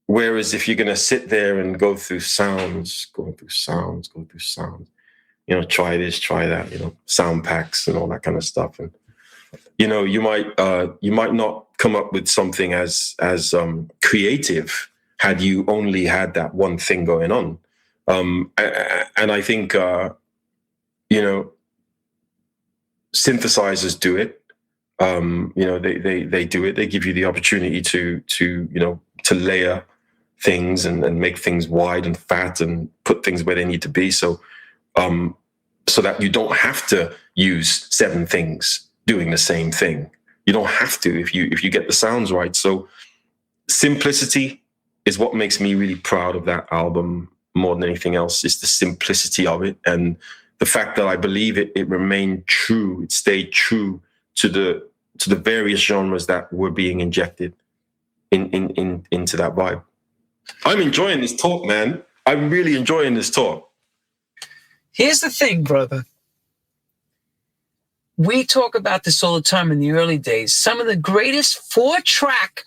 Whereas if you're going to sit there and go through sounds, try this, try that, sound packs and all that kind of stuff, and you might not come up with something as creative had you only had that one thing going on. And I think synthesizers do it. They do it. They give you the opportunity to layer things and make things wide and fat and put things where they need to be. So that you don't have to use 7 things doing the same thing. You don't have to if you get the sounds right. So simplicity is what makes me really proud of that album more than anything else. Is the simplicity of it, and the fact that I believe it remained true. It stayed true to the various genres that were being injected into that vibe. I'm enjoying this talk, man. I'm really enjoying this talk. Here's the thing, brother. We talk about this all the time in the early days. Some of the greatest 4-track,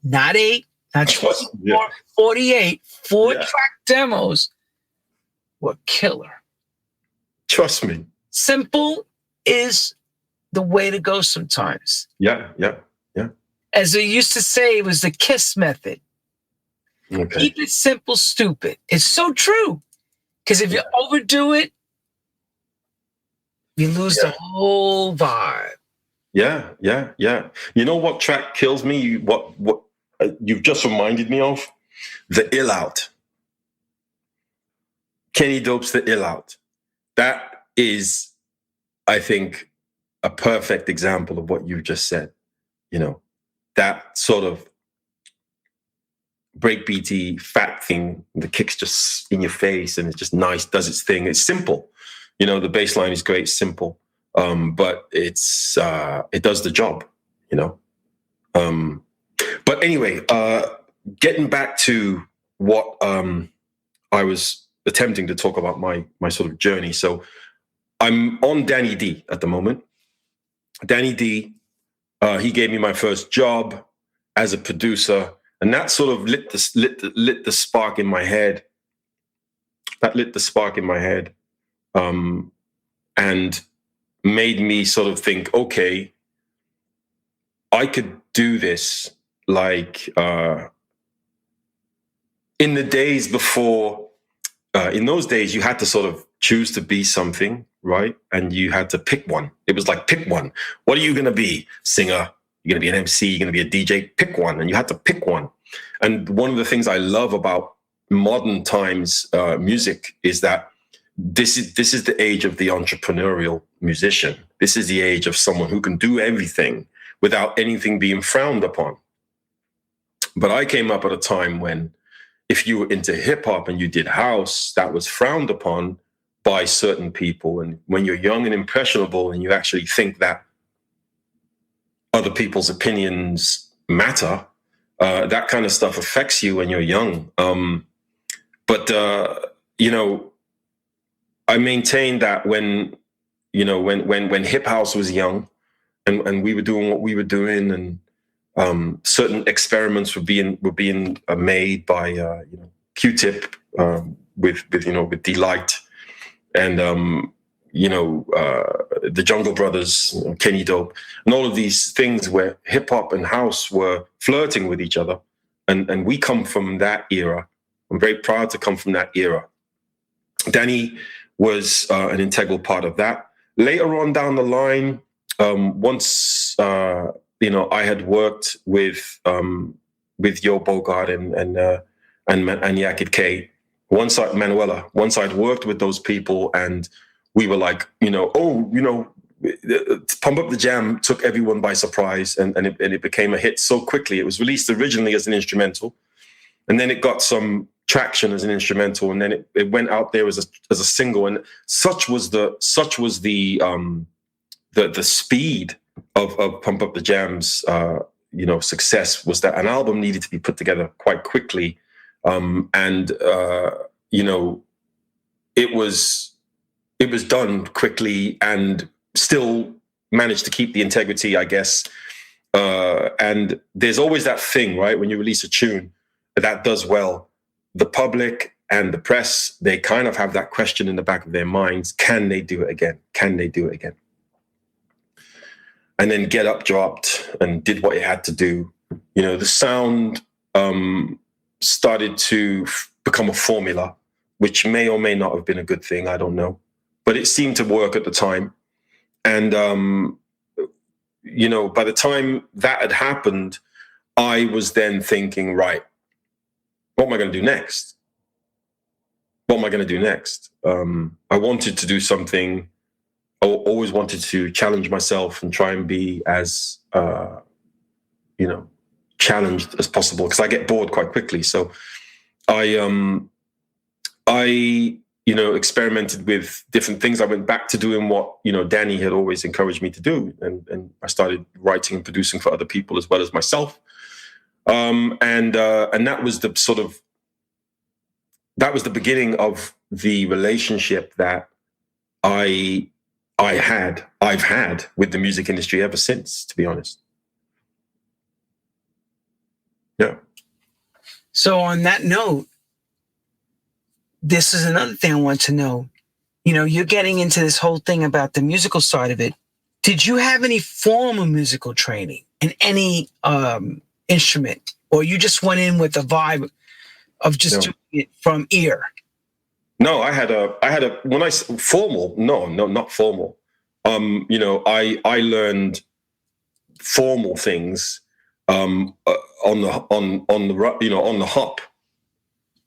not 8, not 24, yeah. 48, 4-track demos were killer. Trust me. Simple is the way to go sometimes. Yeah. As they used to say, it was the KISS method. Okay. Keep it simple, stupid. It's so true. Because if you overdo it, you lose the whole vibe. Yeah. You know what track kills me? What you've just reminded me of? The Ill Out. Kenny Dope's The Ill Out. That is, I think, a perfect example of what you just said. That sort of breakbeaty, fat thing, the kick's just in your face and it's just nice, does its thing. It's simple. The bass line is great, simple. But it does the job, But anyway, getting back to what I was attempting to talk about my sort of journey. So I'm on Danny D at the moment. Danny D, he gave me my first job as a producer, and that sort of lit the spark in my head. That lit the spark in my head, and made me sort of think, okay, I could do this. Like in the days before, in those days, you had to sort of choose to be something, right? And you had to pick one. It was like, pick one. What are you going to be? Singer? You're going to be an MC? You're going to be a DJ? Pick one. And you had to pick one. And one of the things I love about modern times music is that this is the age of the entrepreneurial musician. This is the age of someone who can do everything without anything being frowned upon. But I came up at a time when if you were into hip hop and you did house, that was frowned upon by certain people. And when you're young and impressionable and you actually think that other people's opinions matter, that kind of stuff affects you when you're young. But I maintain that when hip house was young and we were doing what we were doing, and certain experiments were being made by Q-Tip with Delight and the Jungle Brothers, Kenny Dope, and all of these things where hip hop and house were flirting with each other, and we come from that era. I'm very proud to come from that era. Danny was an integral part of that. Later on down the line, once I had worked with Yo Bogart and Yakid K. Once I'd worked with those people, and we were like, Pump Up the Jam took everyone by surprise, and it became a hit so quickly. It was released originally as an instrumental, and then it got some traction as an instrumental, and then it went out there as a single. And such was the speed of Pump Up the Jam's success, was that an album needed to be put together quite quickly, it was done quickly and still managed to keep the integrity, I guess. And there's always that thing, right? When you release a tune that does well, the public and the press, they kind of have that question in the back of their minds: can they do it again? Can they do it again? And then Get Up dropped and did what it had to do. You know, the sound started to become a formula, which may or may not have been a good thing. I don't know. But it seemed to work at the time. And, you know, by the time that had happened, I was then thinking, right, what am I going to do next? What am I going to do next? I wanted to do something. I always wanted to challenge myself and try and be as, you know, challenged as possible, because I get bored quite quickly. So I, you know, experimented with different things. I went back to doing what, you know, Danny had always encouraged me to do. And I started writing and producing for other people as well as myself. And that was the sort of, that was the beginning of the relationship that I've had with the music industry ever since, to be honest. Yeah. So on that note, this is another thing I want to know. You know, you're getting into this whole thing about the musical side of it. Did you have any formal musical training in any instrument, or you just went in with a vibe of just doing it from ear? No, I had a when I formal. No, not formal. You know, I learned formal things on the hop.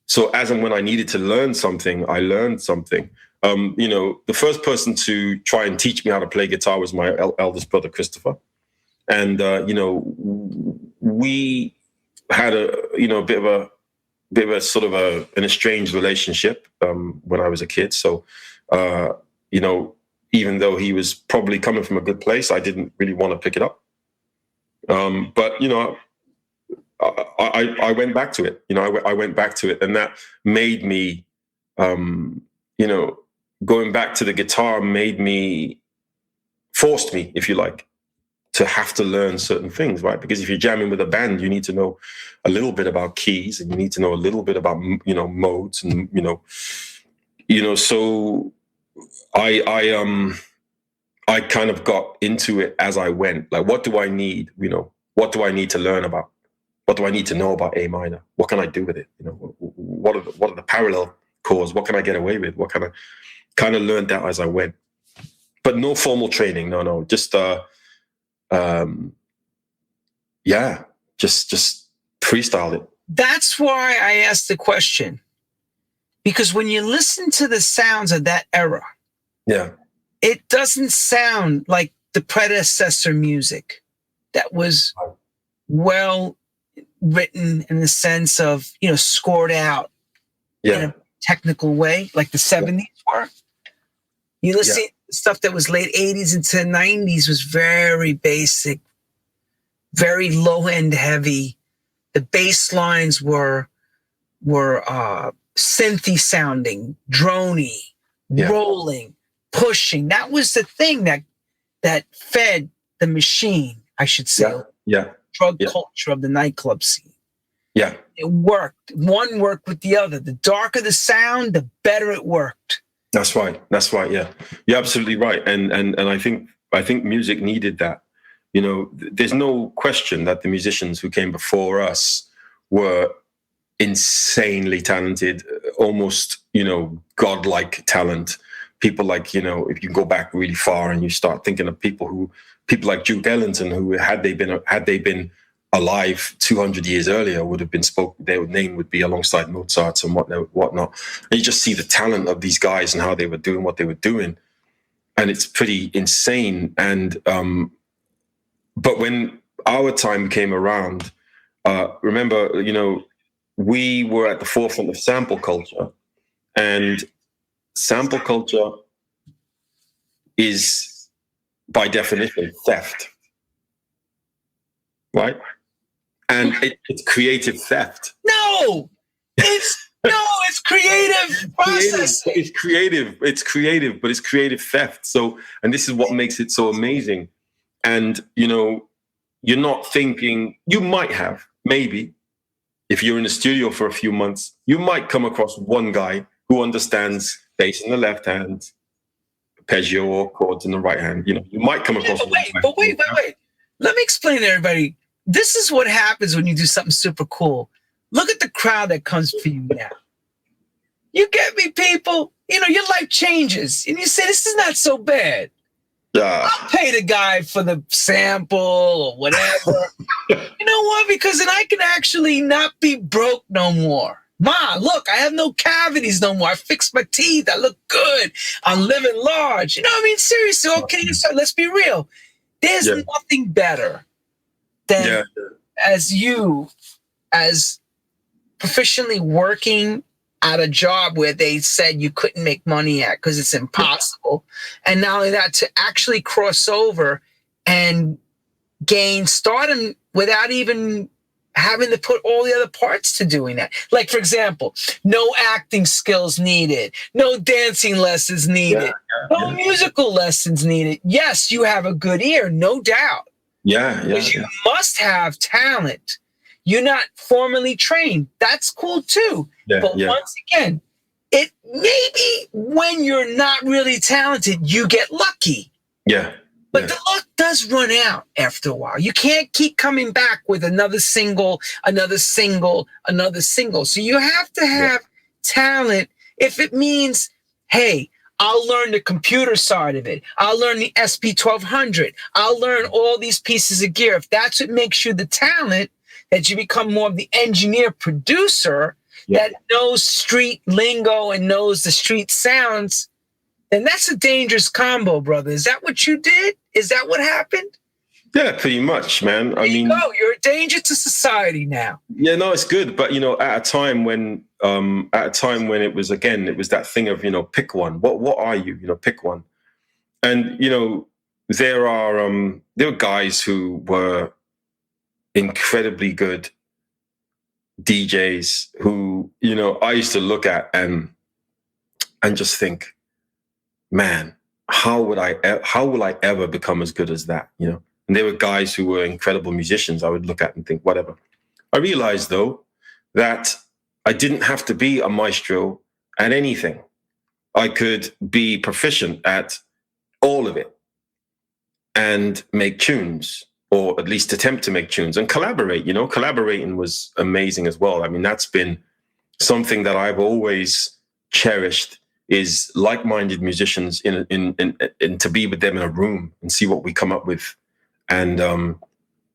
So as and when I needed to learn something, I learned something. You know, the first person to try and teach me how to play guitar was my eldest brother, Christopher. And, you know, we had a bit of a sort of an estranged relationship when I was a kid. So, you know, even though he was probably coming from a good place, I didn't really want to pick it up. But, you know, I went back to it. You know, I went back to it, and that made me, you know, going back to the guitar forced me, if you like, to have to learn certain things, right? Because if you're jamming with a band, you need to know a little bit about keys, and you need to know a little bit about, you know, modes, and you know. So I kind of got into it as I went. Like, what do I need? You know, what do I need to learn about? What do I need to know about A minor? What can I do with it? You know, what are the parallel chords? What can I get away with? What kind of learned that as I went. But no formal training. No, just yeah, just freestyle it. That's why I asked the question, because when you listen to the sounds of that era, yeah, it doesn't sound like the predecessor music that was well written in the sense of, you know, scored out in a technical way, like the 70s were. You listen to stuff that was late 80s into 90s was very basic, very low end heavy. The bass lines were synthy sounding, droney, rolling, pushing. That was the thing that fed the machine, I should say. Drug culture of the nightclub scene. Yeah. It worked. One worked with the other. The darker the sound, the better it worked. That's right. Yeah. You're absolutely right. And I think music needed that. You know, there's no question that the musicians who came before us were insanely talented, almost, you know, godlike talent. People like, you know, if you go back really far and you start thinking of people like Duke Ellington, who had they been alive 200 years earlier, would have been spoken. Their name would be alongside Mozart's and whatnot. And you just see the talent of these guys and how they were doing what they were doing, and it's pretty insane. And but when our time came around, remember, you know, we were at the forefront of sample culture, and sample culture is, by definition, theft, right? And it's creative theft. It's creative process. It's creative, but it's creative theft. So, and this is what makes it so amazing. And, you know, you're not thinking, you might have, maybe, if you're in the studio for a few months, you might come across one guy who understands bass in the left hand, arpeggio or chords in the right hand. You know, you might come across one guy. But wait. Let me explain to everybody. This is what happens when you do something super cool. Look at the crowd that comes for you now. You get me, people? You know, your life changes. And you say, this is not so bad. I'll pay the guy for the sample or whatever. You know what? Because then I can actually not be broke no more. Ma, look, I have no cavities no more. I fixed my teeth. I look good. I'm living large. You know what I mean? Seriously, okay, so let's be real. There's nothing better than as proficiently working at a job where they said you couldn't make money at because it's impossible. And not only that, to actually cross over and gain stardom without even having to put all the other parts to doing that. Like, for example, no acting skills needed, no dancing lessons needed, no musical lessons needed. Yes, you have a good ear, no doubt. Because you must have talent. You're not formally trained. That's cool too. But once again, it maybe when you're not really talented, you get lucky. But the luck does run out after a while. You can't keep coming back with another single. So you have to have talent if it means, hey, I'll learn the computer side of it. I'll learn the SP1200. I'll learn all these pieces of gear. If that's what makes you the talent, that you become more of the engineer producer that knows street lingo and knows the street sounds, then that's a dangerous combo, brother. Is that what you did? Is that what happened? Yeah, pretty much, man. I mean, you're a danger to society now. Yeah, no, it's good. But, you know, at a time when it was that thing of, you know, pick one. What are you? You know, pick one. And, you know, there were guys who were incredibly good DJs who, you know, I used to look at and just think, man, how will I ever become as good as that? You know, and there were guys who were incredible musicians I would look at and think, whatever. I realized though that I didn't have to be a maestro at anything. I could be proficient at all of it and make tunes, or at least attempt to make tunes and collaborate. You know, collaborating was amazing as well. I mean, that's been something that I've always cherished, is like-minded musicians in to be with them in a room and see what we come up with. And,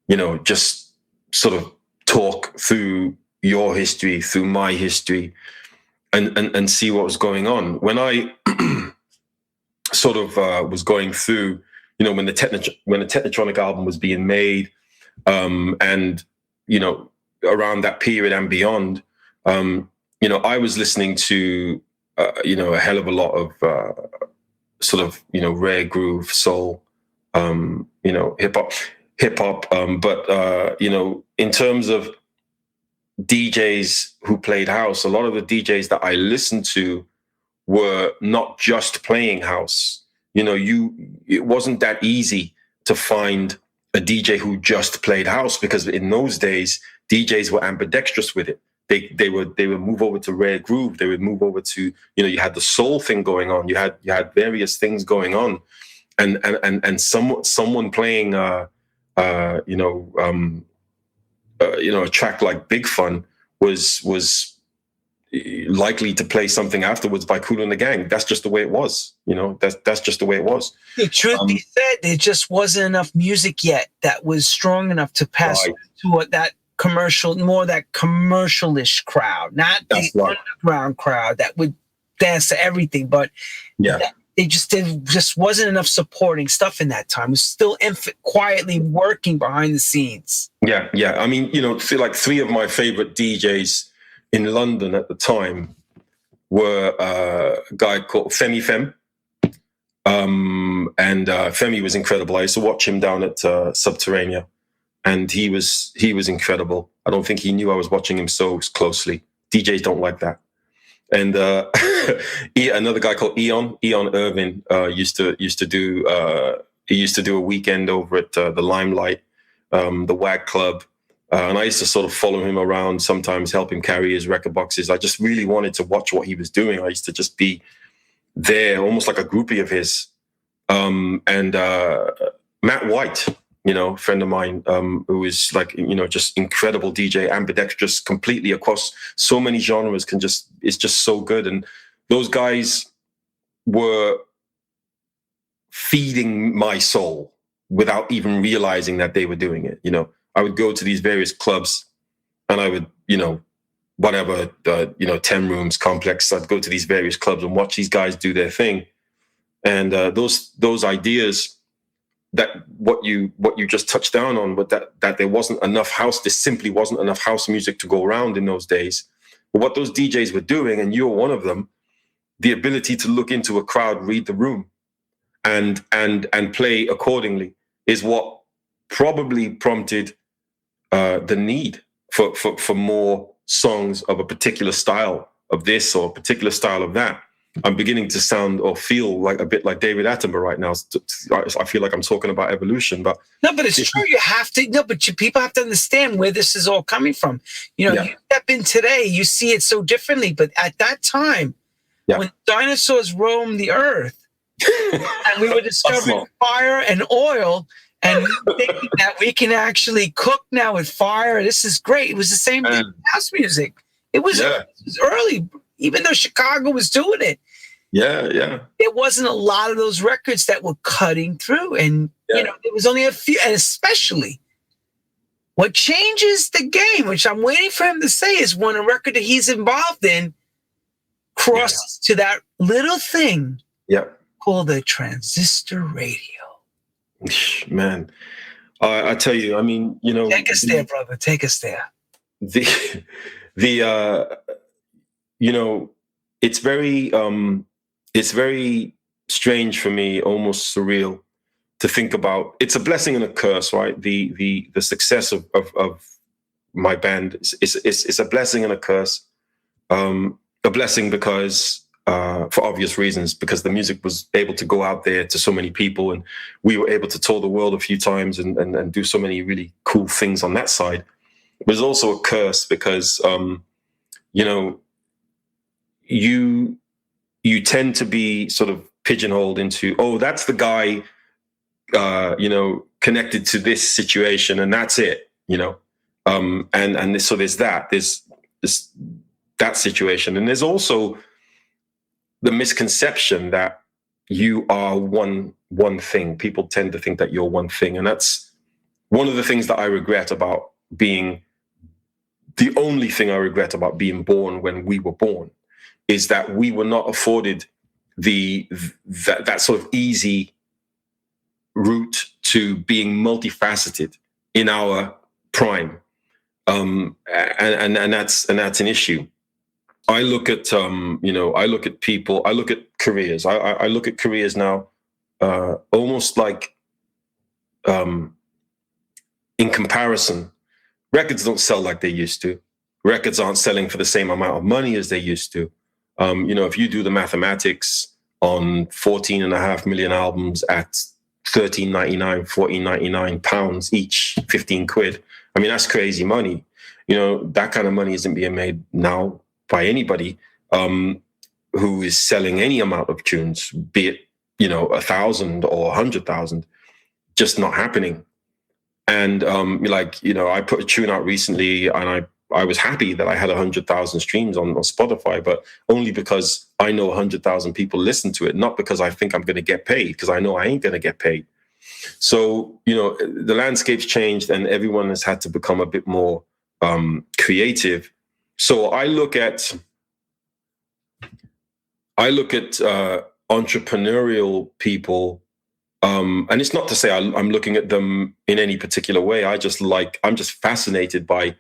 you know, just sort of talk through your history, through my history, and see what was going on. When I sort of was going through, you know, when the Technotronic album was being made, and, you know, around that period and beyond, you know, I was listening to, you know, a hell of a lot of sort of, you know, rare groove, soul, you know, hip hop. But, you know, in terms of DJs who played house, a lot of the DJs that I listened to were not just playing house. You know, it wasn't that easy to find a DJ who just played house, because in those days, DJs were ambidextrous with it. They would move over to rare groove. They would move over to, you know, you had the soul thing going on. You had various things going on, and someone playing, you know, a track like Big Fun was likely to play something afterwards by Kool and the Gang. That's just the way it was. You know, that's just the way it was. The truth be said, there just wasn't enough music yet that was strong enough to pass to that commercialish crowd, not the underground crowd that would dance to everything. But it just wasn't enough supporting stuff in that time. It was still quietly working behind the scenes. Yeah. I mean, you know, like three of my favorite DJs in London at the time were a guy called Femi Fem. And Femi was incredible. I used to watch him down at Subterranea, and he was incredible. I don't think he knew I was watching him so closely. DJs don't like that. And another guy called Eon Irvin used to do a weekend over at the Limelight the WAG Club. And I used to sort of follow him around, sometimes help him carry his record boxes. I just really wanted to watch what he was doing. I used to just be there, almost like a groupie of his. And Matt White, a friend of mine, who is like, just incredible DJ, ambidextrous, completely across so many genres, is just so good. And those guys were feeding my soul without even realizing that they were doing it. I would go to these various clubs and I would, whatever, 10 rooms complex. I'd go to these various clubs and watch these guys do their thing. And those ideas, that what you just touched down on, but that there wasn't enough there simply wasn't enough house music to go around in those days. But what those DJs were doing, and you're one of them, the ability to look into a crowd, read the room, and play accordingly, is what probably prompted the need for more songs of a particular style of this or a particular style of that. I'm beginning to sound or feel like a bit like David Attenborough right now. I feel like I'm talking about evolution, but no, but it's true. You have to. No, but people have to understand where this is all coming from. You step in today, you see it so differently. But at that time, when dinosaurs roamed the earth, and we were discovering fire and oil, and thinking that we can actually cook now with fire. This is great. It was the same thing with house music. It was early, even though Chicago was doing it. Yeah. There wasn't a lot of those records that were cutting through. And, there was only a few. And especially what changes the game, which I'm waiting for him to say, is when a record that he's involved in crosses to that little thing called the transistor radio. Man, I tell you, I mean, take us there, brother. Take us there. It's very strange for me, almost surreal, to think about. It's a blessing and a curse, right? The success of my band is a blessing and a curse. A blessing because, for obvious reasons, because the music was able to go out there to so many people, and we were able to tour the world a few times and do so many really cool things on that side. But it's also a curse because, you tend to be sort of pigeonholed into, that's the guy, connected to this situation, and that's it, so there's that situation. And there's also the misconception that you are one thing. People tend to think that you're one thing. And that's one of the things that I regret about being, the only thing I regret about being born when we were born, is that we were not afforded that sort of easy route to being multifaceted in our prime. And that's an issue. I look at people, I look at careers. I look at careers now, almost like, in comparison, records don't sell like they used to. Records aren't selling for the same amount of money as they used to. If you do the mathematics on 14.5 million albums at £13.99, £14.99 each, 15 quid. I mean, that's crazy money. That kind of money isn't being made now by anybody who is selling any amount of tunes, be it 1,000 or 100,000, just not happening. And I put a tune out recently, and I was happy that I had 100,000 streams on Spotify, but only because I know 100,000 people listen to it, not because I think I'm going to get paid, because I know I ain't going to get paid. So, the landscape's changed, and everyone has had to become a bit more creative. So I look at entrepreneurial people, and it's not to say I'm looking at them in any particular way. I'm just fascinated by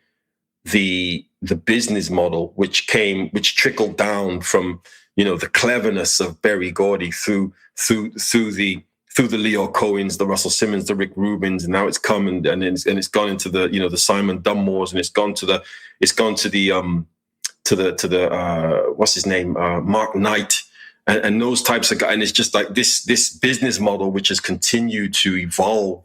the business model, which trickled down from the cleverness of Berry Gordy through the Leo Cohens, the Russell Simmons, the Rick Rubins, and now it's come and it's gone into the Simon Dunmores, and it's gone to the what's his name, Mark Knight, and those types of guys. And it's just like this business model which has continued to evolve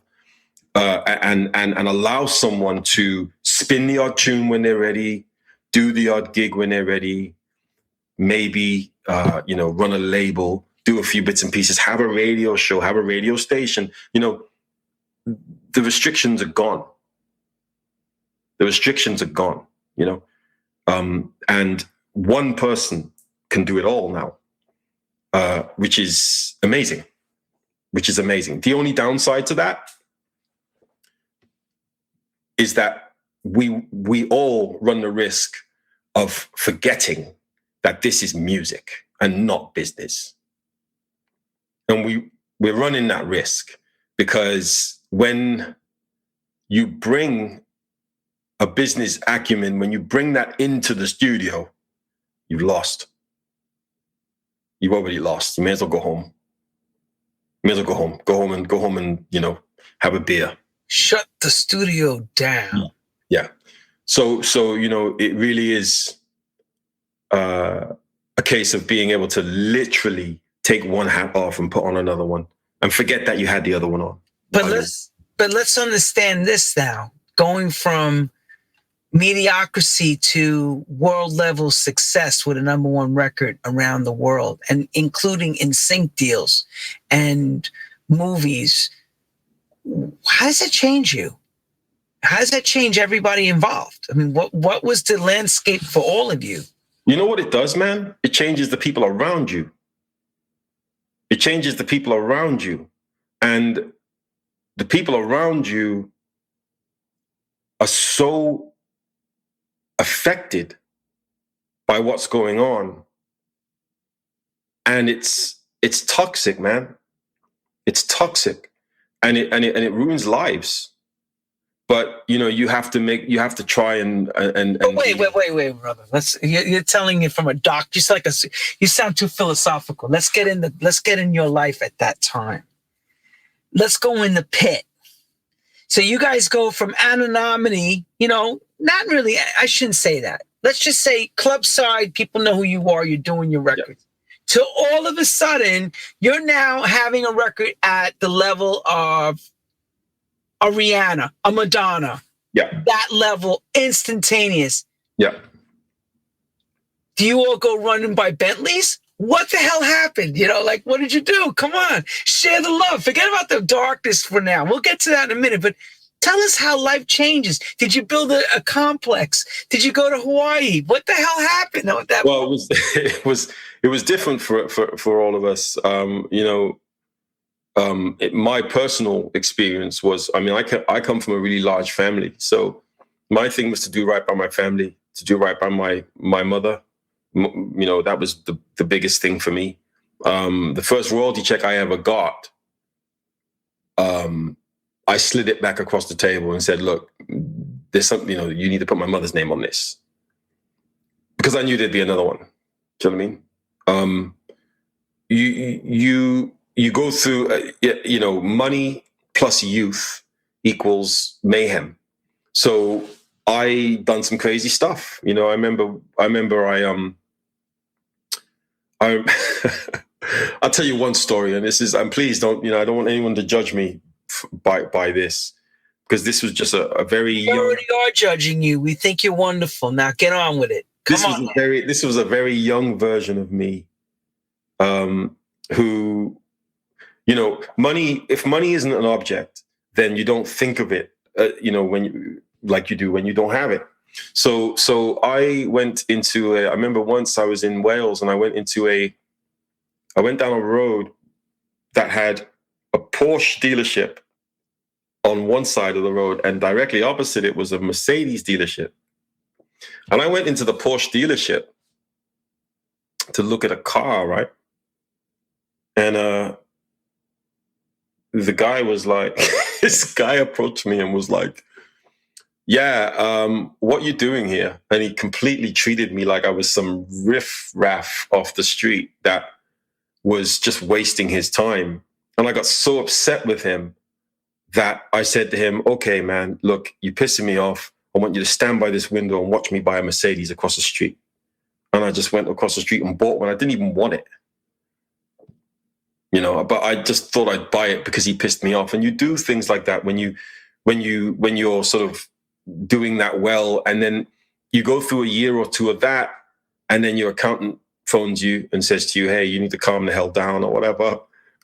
and allow someone to spin the odd tune when they're ready, do the odd gig when they're ready, maybe run a label, do a few bits and pieces, have a radio show, have a radio station. The restrictions are gone. The restrictions are gone. And one person can do it all now, which is amazing. The only downside to that is that we all run the risk of forgetting that this is music and not business. And we're running that risk because when you bring a business acumen, when you bring that into the studio, you've lost. You've already lost. You may as well go home. Go home and have a beer. Shut the studio down. Yeah. So it really is a case of being able to literally take one hat off and put on another one and forget that you had the other one on. But let's understand this now. Going from mediocrity to world level success with a #1 record around the world, and including in sync deals and movies. How does that change you? How does that change everybody involved? I mean, what was the landscape for all of you? You know what it does, man? It changes the people around you. It changes the people around you. And the people around you are so affected by what's going on. And it's toxic, man. It's toxic. And it ruins lives. But you have to try and wait, brother. You're telling it from a doc. Just like you sound too philosophical. Let's get in your life at that time. Let's go in the pit. So you guys go from anonymity, not really. I shouldn't say that. Let's just say club side. People know who you are. You're doing your records. Yeah. To all of a sudden, you're now having a record at the level of a Rihanna, a Madonna. Yeah. That level, instantaneous. Yeah. Do you all go running by Bentleys? What the hell happened? What did you do? Come on, share the love. Forget about the darkness for now. We'll get to that in a minute, but tell us how life changes. Did you build a complex? Did you go to Hawaii? What the hell happened? Well, it was different for all of us. My personal experience was, I come from a really large family. So my thing was to do right by my family, to do right by my mother. That was the biggest thing for me. The first royalty check I ever got, I slid it back across the table and said, look, there's something, you need to put my mother's name on this. Because I knew there'd be another one. Do you know what I mean? You go through, money plus youth equals mayhem. So I done some crazy stuff. I remember I'll tell you one story, and and please don't, I don't want anyone to judge me by this, because this was just a very young. We already are judging you. We think you're wonderful. Now get on with it. This was a very young version of me, who, money. If money isn't an object, then you don't think of it, like you do when you don't have it. So I went into I remember once I was in Wales and I went down a road that had a Porsche dealership on one side of the road, and directly opposite it was a Mercedes dealership. And I went into the Porsche dealership to look at a car, right? And the guy was like, this guy approached me and was like, what you doing here? And he completely treated me like I was some riff-raff off the street that was just wasting his time. And I got so upset with him that I said to him, okay, man, look, you're pissing me off. I want you to stand by this window and watch me buy a Mercedes across the street. And I just went across the street and bought one. I didn't even want it. But I just thought I'd buy it because he pissed me off. And you do things like that when you when you're sort of doing that well, and then you go through a year or two of that, and then your accountant phones you and says to you, "Hey, you need to calm the hell down," or whatever,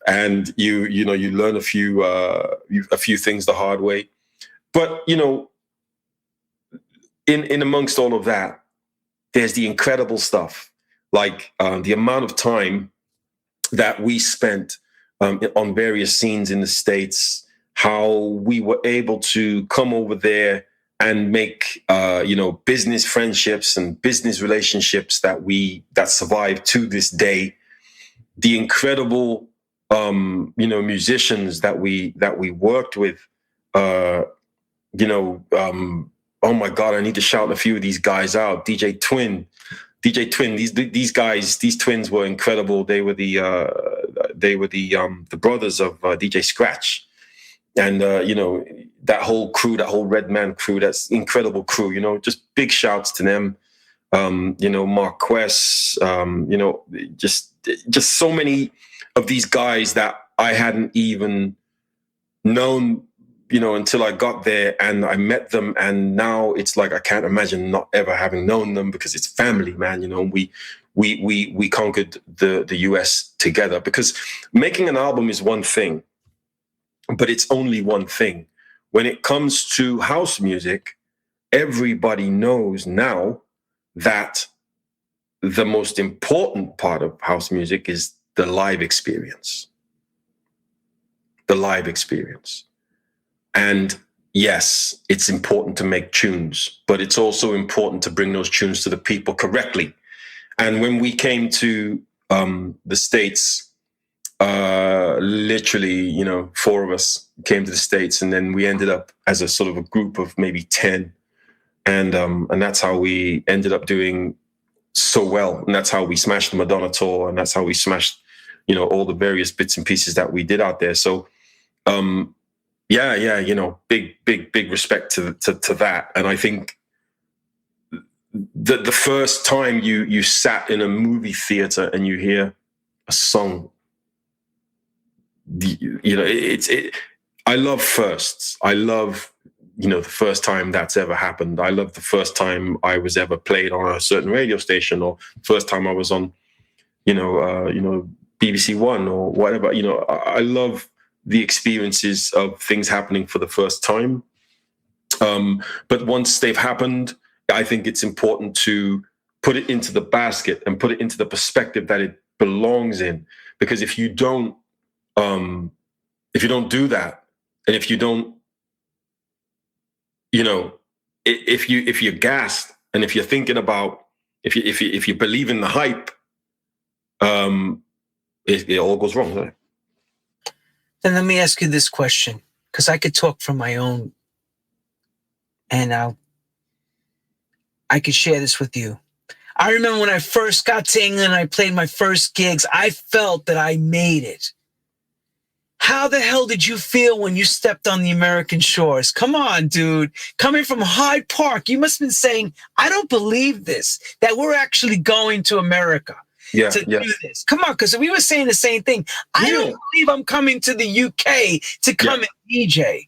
and you learn a few things the hard way. But in amongst all of that, there's the incredible stuff, like the amount of time that we spent on various scenes in the States, how we were able to come over there and make business friendships and business relationships that survive to this day. The incredible musicians that we worked with. Oh my God, I need to shout a few of these guys out. DJ Twin. These guys, these twins were incredible. They were the brothers of DJ Scratch, and that whole crew, that whole Red Man crew. That's incredible crew. Just big shouts to them. Marquess. Just so many of these guys that I hadn't even known, until I got there and I met them. And now it's like I can't imagine not ever having known them, because it's family, man. We conquered the US together, because making an album is one thing, but it's only one thing. When it comes to house music, everybody knows now that the most important part of house music is the live experience. The live experience. And yes, it's important to make tunes, but it's also important to bring those tunes to the people correctly. And when we came to the States, literally, 4 of us came to the States, and then we ended up as a sort of a group of maybe 10. And that's how we ended up doing so well. And that's how we smashed the Madonna tour. And that's how we smashed, all the various bits and pieces that we did out there. So, big respect to that. And I think the first time you sat in a movie theater and you hear a song, I love firsts. I love, the first time that's ever happened. I love the first time I was ever played on a certain radio station, or first time I was on, BBC One or whatever. I love the experiences of things happening for the first time. But once they've happened, I think it's important to put it into the basket and put it into the perspective that it belongs in. Because if you don't do that, and if you don't, if you're gassed, and if you're thinking about, if you believe in the hype, it all goes wrong, doesn't it? Then let me ask you this question, because I could talk from my own, and I could share this with you. I remember when I first got to England, I played my first gigs, I felt that I made it. How the hell did you feel when you stepped on the American shores? Come on, dude. Coming from Hyde Park, you must have been saying, I don't believe this, that we're actually going to America. To do this. Come on, because we were saying the same thing. I don't believe I'm coming to the UK to come and DJ.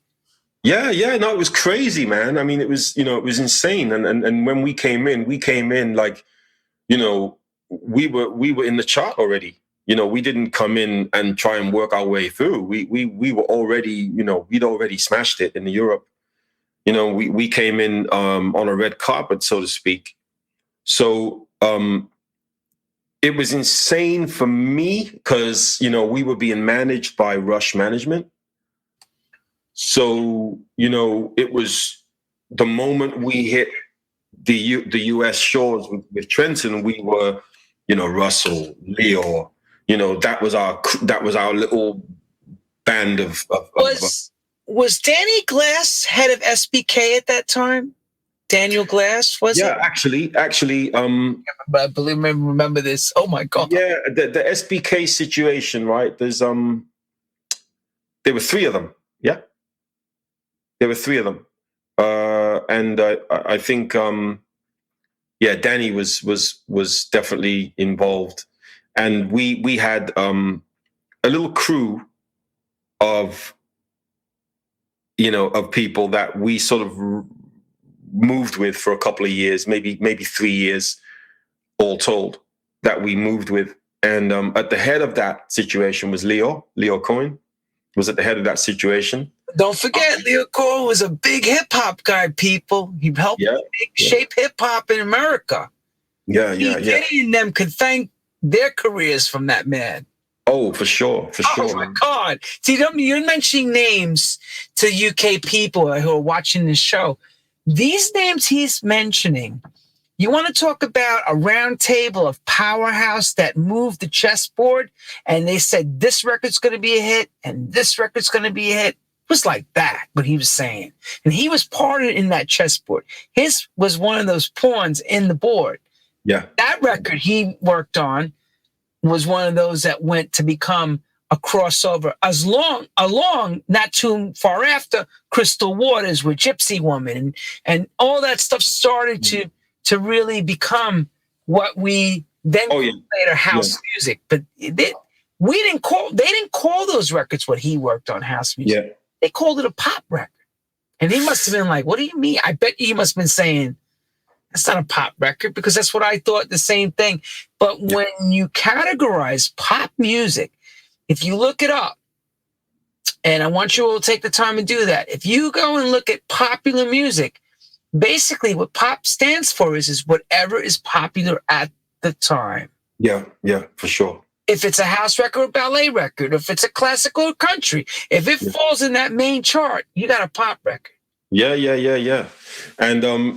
No, it was crazy, man. I mean, it was insane. And when we came in like, we were in the chart already. We didn't come in and try and work our way through. We were already, we'd already smashed it in Europe. We came in on a red carpet, so to speak. So it was insane for me because, we were being managed by Rush Management. So, it was the moment we hit the US shores with Trenton, we were, Russell, Leo, that was our little band of Was Danny Glass head of SBK at that time? Daniel Glass, was it? Yeah, actually, I remember this. Oh my God. Yeah, the SBK situation, right? There's there were 3 of them. Yeah, there were 3 of them, and I think Danny was definitely involved, and we had a little crew of of people that we sort of moved with for a couple of years, maybe 3 years, all told, that we moved with. And at the head of that situation was Leo Cohen was at the head of that situation. Don't forget, Leo Cohen was a big hip hop guy, people. He helped shape hip hop in America. Diddy and them could thank their careers from that man. Oh, for sure. Oh my God. See, you're mentioning names to UK people who are watching this show. These names he's mentioning, you want to talk about a round table of powerhouse that moved the chessboard, and they said this record's going to be a hit and this record's going to be a hit. It was like that, what he was saying. And he was part of it in that chessboard. His was one of those pawns in the board. Yeah. That record he worked on was one of those that went to become a crossover along not too far after Crystal Waters with Gypsy Woman and all that stuff started to really become what we then later house music. But they didn't call those records what he worked on house music. Yeah. They called it a pop record. And he must have been like, what do you mean? I bet he must have been saying, that's not a pop record, because that's what I thought, the same thing. But when you categorize pop music, if you look it up, and I want you all to take the time and do that, if you go and look at popular music, basically what pop stands for is whatever is popular at the time. Yeah, for sure. If it's a house record or ballet record, if it's a classical or country, if it falls in that main chart, you got a pop record. Yeah. And when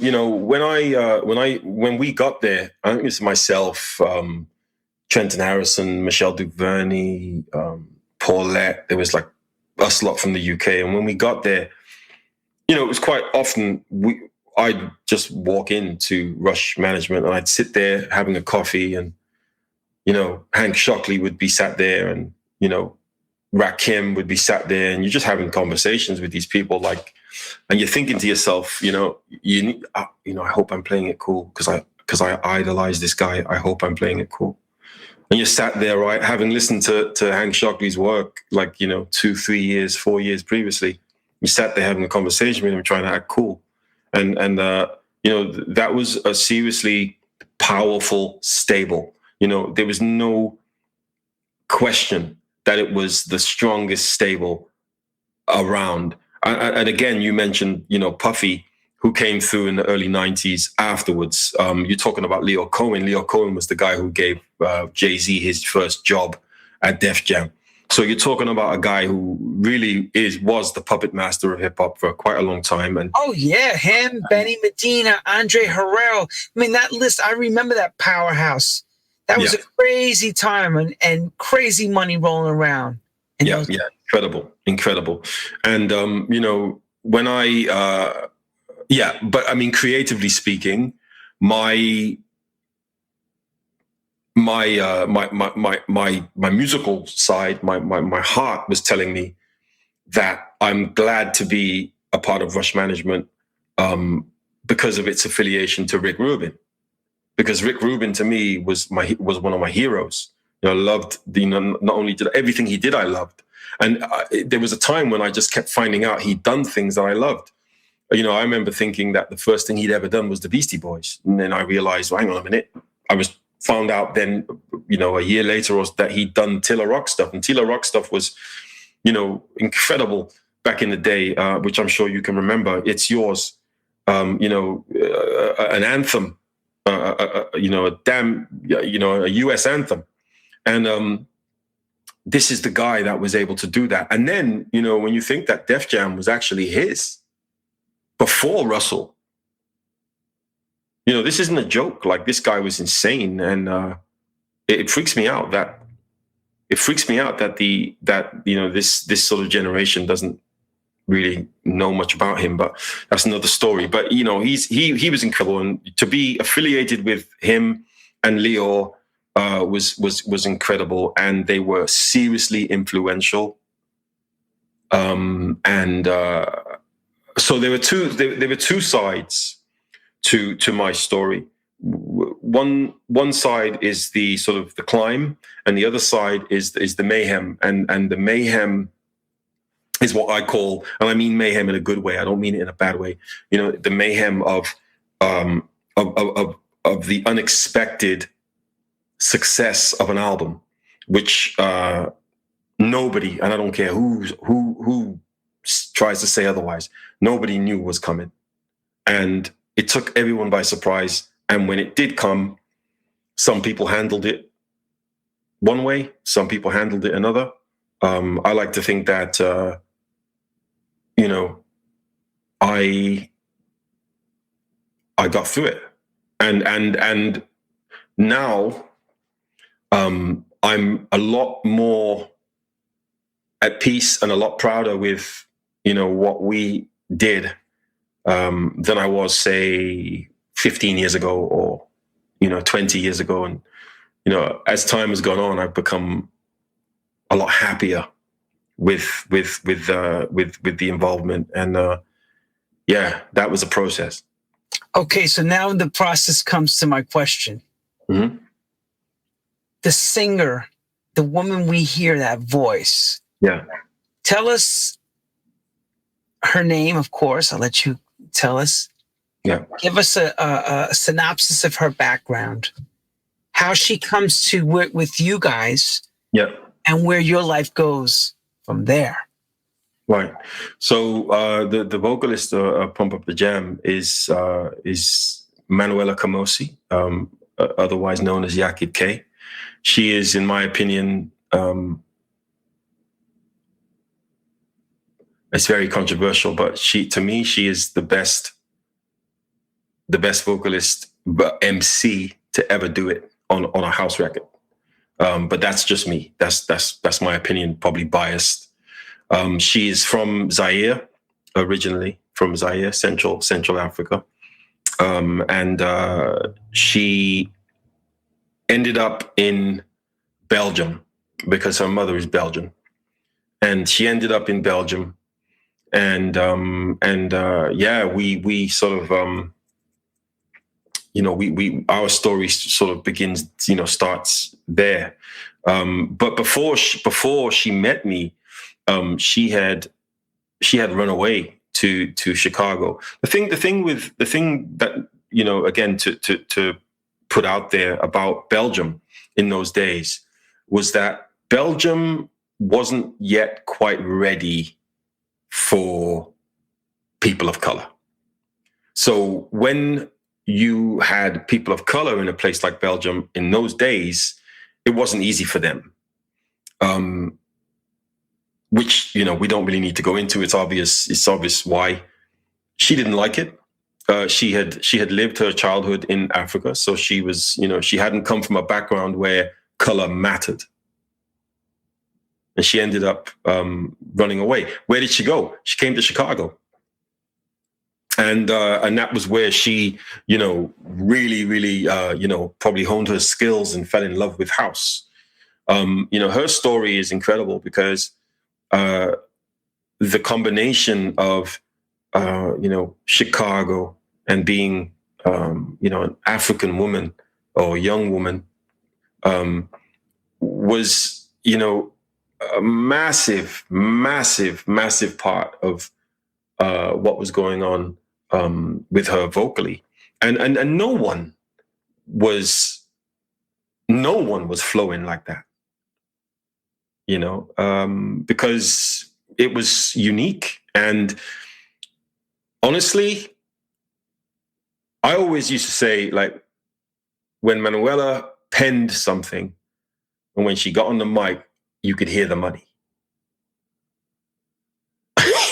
we got there, I think it's myself, Trenton Harrison, Michelle Duvernay, Paulette. There was like us lot from the UK, and when we got there, it was quite often I'd just walk into Rush Management and I'd sit there having a coffee, and Hank Shockley would be sat there, and Rakim would be sat there, and you're just having conversations with these people, and you're thinking to yourself, I hope I'm playing it cool because I idolize this guy. I hope I'm playing it cool. And you sat there, right, having listened to Hank Shockley's work, 2, 3 years, 4 years previously. You sat there having a conversation with him, trying to act cool, and that was a seriously powerful stable. There was no question that it was the strongest stable around. And again, you mentioned, Puffy, who came through in the early 90s afterwards. You're talking about Leo Cohen. Leo Cohen was the guy who gave Jay-Z his first job at Def Jam. So you're talking about a guy who really was the puppet master of hip hop for quite a long time. And him, Benny Medina, Andre Harrell. I mean, that list, I remember that powerhouse. That was a crazy time and crazy money rolling around. Incredible. And, when but I mean, creatively speaking, my musical side, my heart was telling me that I'm glad to be a part of Rush Management because of its affiliation to Rick Rubin. Because Rick Rubin to me was one of my heroes. I loved not only did everything he did, I loved. And there was a time when I just kept finding out he'd done things that I loved. I remember thinking that the first thing he'd ever done was the Beastie Boys. And then I realized, well, hang on a minute. I was found out then, a year later that he'd done Tiller Rock stuff. And Tiller Rock stuff was, incredible back in the day, which I'm sure you can remember. It's Yours, an anthem, a US anthem. And this is the guy that was able to do that. And then, when you think that Def Jam was actually his before Russell, this isn't a joke. Like, this guy was insane. And it freaks me out that this sort of generation doesn't really know much about him, but that's another story. But he was incredible, and to be affiliated with him and Leo was incredible, and they were seriously influential. So there were two sides to my story. One side is the sort of the climb, and the other side is the mayhem, and the mayhem is what I call, and I mean mayhem in a good way. I don't mean it in a bad way. The mayhem of the unexpected success of an album, which nobody, and I don't care who tries to say otherwise, nobody knew was coming, and it took everyone by surprise. And when it did come, some people handled it one way, some people handled it another. I like to think that I got through it, and now I'm a lot more at peace and a lot prouder with what we did than I was, say, 15 years ago or 20 years ago. And as time has gone on, I've become a lot happier with the involvement, and that was a process. Okay, so now the process comes to my question. Mm-hmm. The singer, the woman we hear, that voice. Yeah. Tell us her name, of course. I'll let you tell us. Yeah. Give us a synopsis of her background, how she comes to work with you guys, yeah, and where your life goes from there. Right. So the vocalist Pump Up the Jam is Manuela Camosi, otherwise known as Yakib K. She is, in my opinion, it's very controversial, but to me, she is the best vocalist, MC to ever do it on a house record. But that's just me. That's my opinion, probably biased. She is from Zaire, originally from Zaire, Central Africa. And she ended up in Belgium because her mother is Belgian. And she ended up in Belgium. And we sort of, our story sort of begins, starts there. But before she met me, she had run away to Chicago. The thing that again to put out there about Belgium in those days was that Belgium wasn't yet quite ready for people of color. So when you had people of color in a place like Belgium in those days, it wasn't easy for them. Which, we don't really need to go into. It's obvious why. She didn't like it. She had lived her childhood in Africa. So she was, she hadn't come from a background where color mattered. And she ended up running away. Where did she go? She came to Chicago. And that was where she, really, probably honed her skills and fell in love with house. Her story is incredible because the combination of, Chicago and being, an African woman or a young woman was, a massive, massive, massive part of what was going on with her vocally. And no one was flowing like that. Because it was unique. And honestly, I always used to say, like, when Manuela penned something and when she got on the mic, you could hear the money.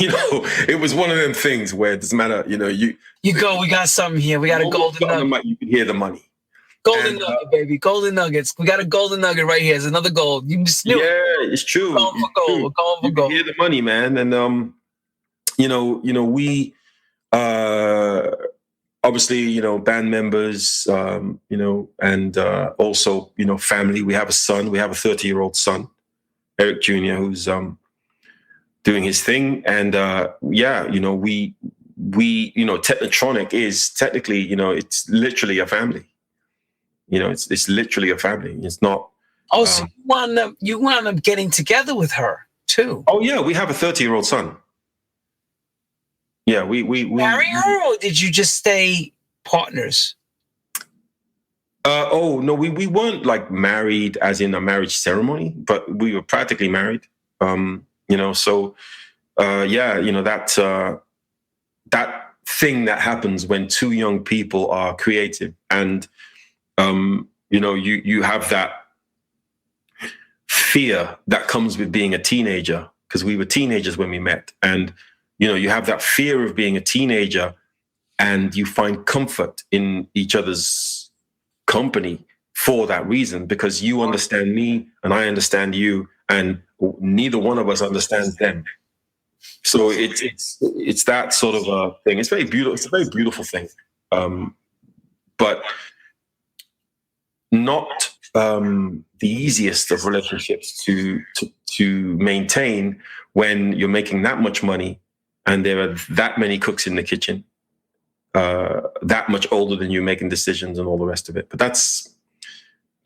It was one of them things where it doesn't matter, you go, we got something here. We got a golden nugget. Mic, you could hear the money. Golden nugget, baby. Golden nuggets. We got a golden nugget right here. There's another gold. You just knew it. It's true. We're going for gold. We're going for gold. You hear the money, man. And we obviously, band members, and also, family. We have a son. We have a 30-year-old son, Eric Jr., who's doing his thing. And we Technotronic is technically, it's literally a family. It's literally a family. It's not. Oh, so you wound up getting together with her too. Oh yeah, we have a 30-year-old son. Yeah, we Marry her, or did you just stay partners? Oh no, we weren't like married as in a marriage ceremony, but we were practically married. So yeah, that thing that happens when two young people are creative, and you have that fear that comes with being a teenager, because we were teenagers when we met, and you have that fear of being a teenager, and you find comfort in each other's company for that reason, because you understand me and I understand you, and neither one of us understands them. So it's that sort of a thing. It's very beautiful. It's a very beautiful thing, but not the easiest of relationships to maintain when you're making that much money and there are that many cooks in the kitchen, that much older than you, making decisions and all the rest of it. But that's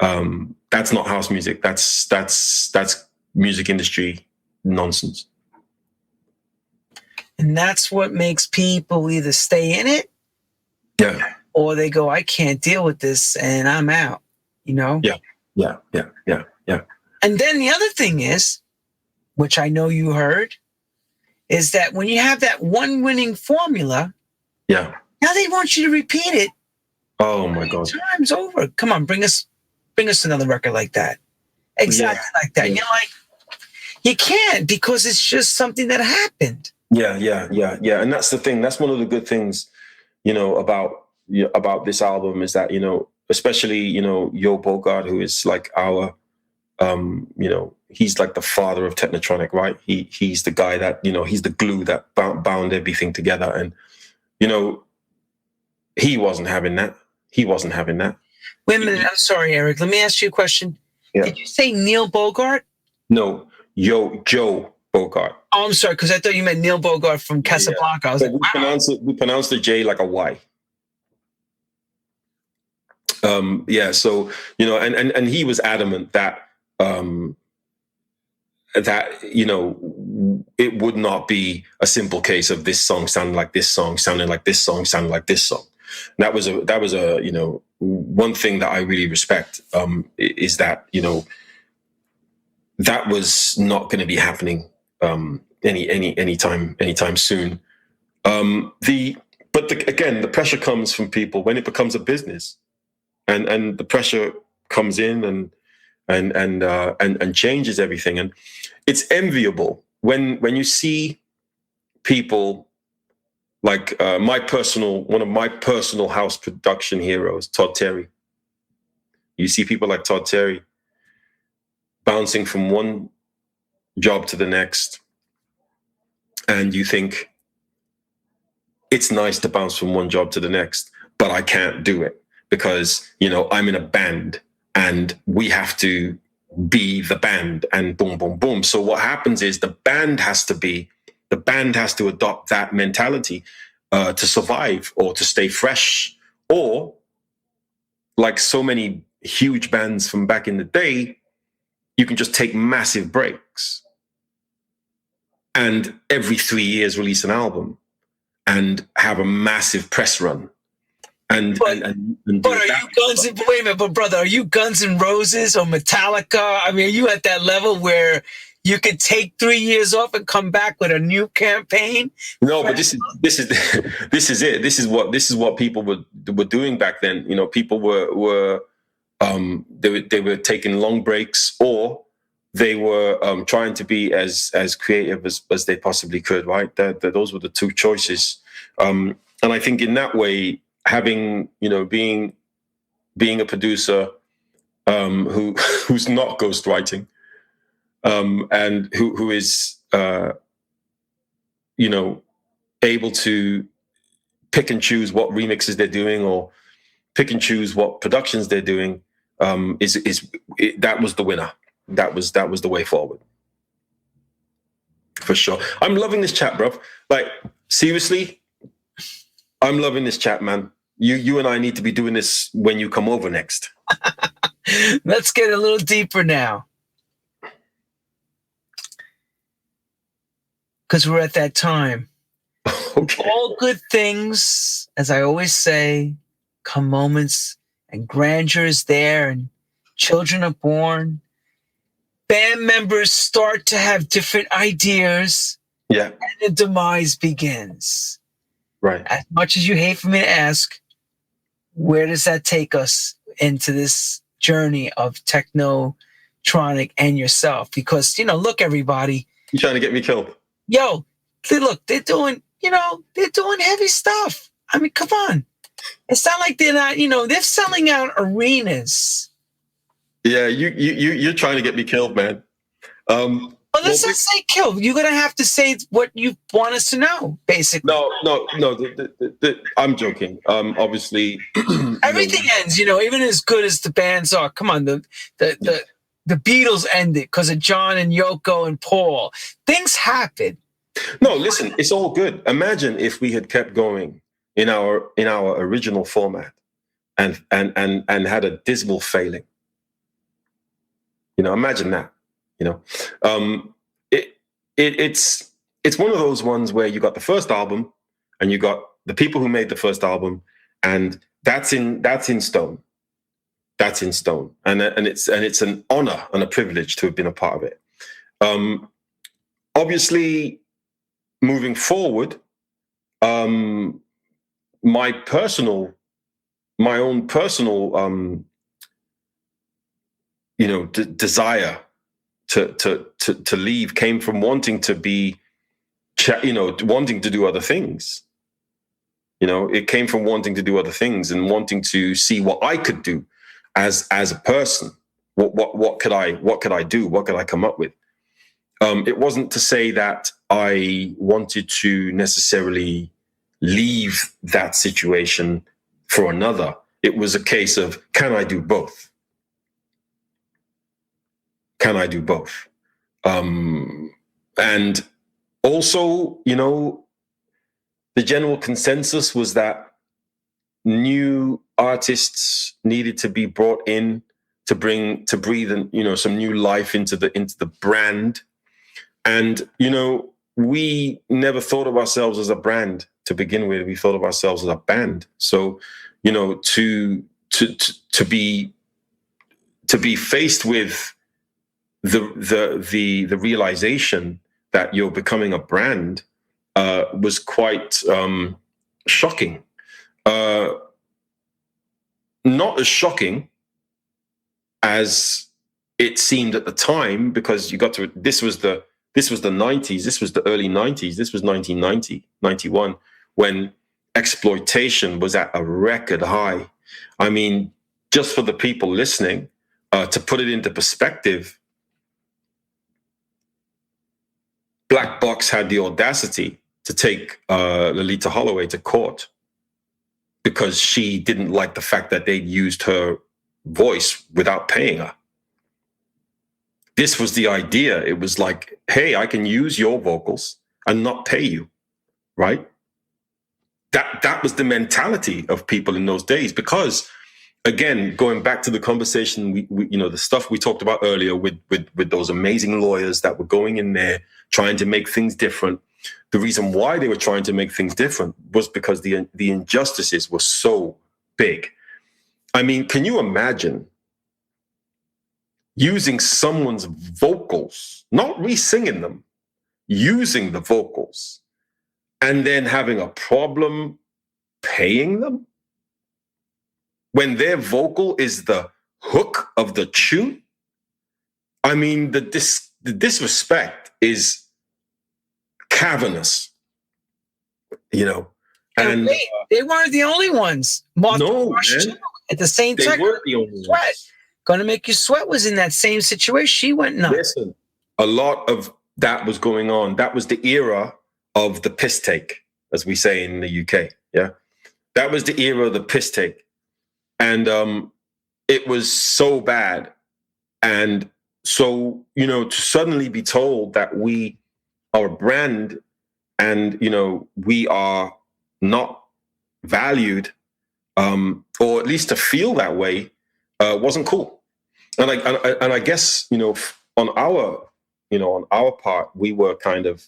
not house music. That's music industry nonsense. And that's what makes people either stay in it, yeah, or they go, I can't deal with this and I'm out, Yeah. And then the other thing is, which I know you heard, is that when you have that one winning formula, yeah, now they want you to repeat it. Oh my God. Times over. Come on, bring us another record like that. Exactly like that. Yeah. You're like, you can't, because it's just something that happened. Yeah. And that's the thing. That's one of the good things, about this album, is that, especially, Yo Bogart, who is like our, he's like the father of Technotronic, right? He's the guy that, he's the glue that bound everything together. And, he wasn't having that. Wait a minute. I'm sorry, Eric. Let me ask you a question. Yeah. Did you say Neil Bogart? No, Joe Bogart. Oh, I'm sorry, because I thought you meant Neil Bogart from Casablanca. I was like, wow. We pronounce the J like a Y. So, and he was adamant that, it would not be a simple case of this song sounding like this song, sounding like this song, sounding like this song. And that was a one thing that I really respect, is that, that was not going to be happening anytime soon. Again, the pressure comes from people when it becomes a business, and the pressure comes in and changes everything. And it's enviable when you see people like one of my personal house production heroes, Todd Terry. You see people like Todd Terry bouncing from one job to the next, and you think, it's nice to bounce from one job to the next, but I can't do it because, I'm in a band and we have to be the band, and boom, boom, boom. So what happens is the band has to adopt that mentality to survive or to stay fresh, or like so many huge bands from back in the day, you can just take massive breaks and every 3 years release an album and have a massive press run. But are you Guns and wait a minute, but brother, are you Guns N' Roses or Metallica? I mean, are you at that level where you could take 3 years off and come back with a new campaign? No, but this is it. This is what people were doing back then. People were they were taking long breaks, or they were trying to be as creative as they possibly could. Right, those were the two choices. And I think in that way, having being a producer who's not ghostwriting, and who is able to pick and choose what remixes they're doing, or pick and choose what productions they're doing, that was the winner. That was the way forward, for sure. I'm loving this chat, bro. Like, seriously, I'm loving this chat, man. You and I need to be doing this when you come over next. Let's get a little deeper now. because we're at that time. Okay. All good things, as I always say, come moments, and grandeur is there, and children are born. Band members start to have different ideas, Yeah. and the demise begins. Right. As much as you hate for me to ask, where does that take us into this journey of Technotronic and yourself? Because, look, everybody, You trying to get me killed? yo, look, they're doing heavy stuff. I mean, come on. It's not like they're not, they're selling out arenas. Yeah, you're trying to get me killed, man. But let's not say kill. You're going to have to say what you want us to know, basically. No. I'm joking. Obviously, everything ends. Even as good as the bands are. Come on, the Beatles ended because of John and Yoko and Paul. Things happen. No, listen, it's all good. Imagine if we had kept going in our original format and had a dismal failing. Imagine that. It's one of those ones where you got the first album and you got the people who made the first album, and that's in stone. That's in stone, and it's an honor and a privilege to have been a part of it. Obviously, moving forward, my own personal desire to leave came from wanting to be, wanting to do other things. It came from wanting to do other things and wanting to see what I could do as a person. What could I do? What could I come up with? It wasn't to say that I wanted to necessarily leave that situation for another. It was a case of, can I do both? Can I do both? And also, the general consensus was that new artists needed to be brought in to breathe, some new life into the brand. And, we never thought of ourselves as a brand to begin with. We thought of ourselves as a band. So, to be faced with the realization that you're becoming a brand was quite shocking. Not as shocking as it seemed at the time, because this was the 90s, this was the early 90s, this was 1990, 91, when exploitation was at a record high. I mean, just for the people listening, to put it into perspective, Black Box had the audacity to take Lolita Holloway to court because she didn't like the fact that they'd used her voice without paying her. This was the idea. It was like, hey, I can use your vocals and not pay you, right? That was the mentality of people in those days, because, again, going back to the conversation, we the stuff we talked about earlier with those amazing lawyers that were going in there trying to make things different. The reason why they were trying to make things different was because the injustices were so big. I mean, can you imagine using someone's vocals, not re-singing them, using the vocals, and then having a problem paying them when their vocal is the hook of the tune? I mean, the disrespect is cavernous, And they weren't the only ones. Martha no, Wash, man. at the same time, They weren't the only ones. Gonna Make You Sweat was in that same situation. She went nuts. Listen, a lot of that was going on. That was the era of the piss take, as we say in the UK. Yeah, that was the era of the piss take, and it was so bad. And so, to suddenly be told that we are a brand and we are not valued, or at least to feel that way, wasn't cool. And I guess on our part, we were kind of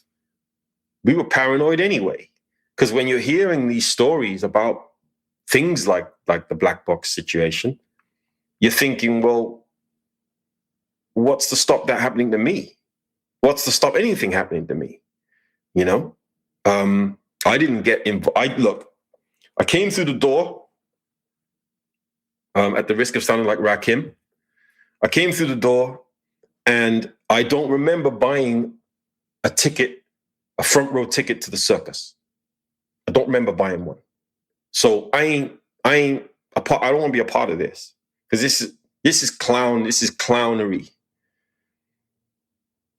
we were paranoid anyway. Because when you're hearing these stories about things like the black box situation, you're thinking, well, what's to stop that happening to me? What's to stop anything happening to me? You know, I didn't get involved. Look, I came through the door at the risk of sounding like Rakim. I came through the door and I don't remember buying a ticket, a front row ticket to the circus. I don't remember buying one. So I ain't a part. I don't want to be a part of this because this is clownery.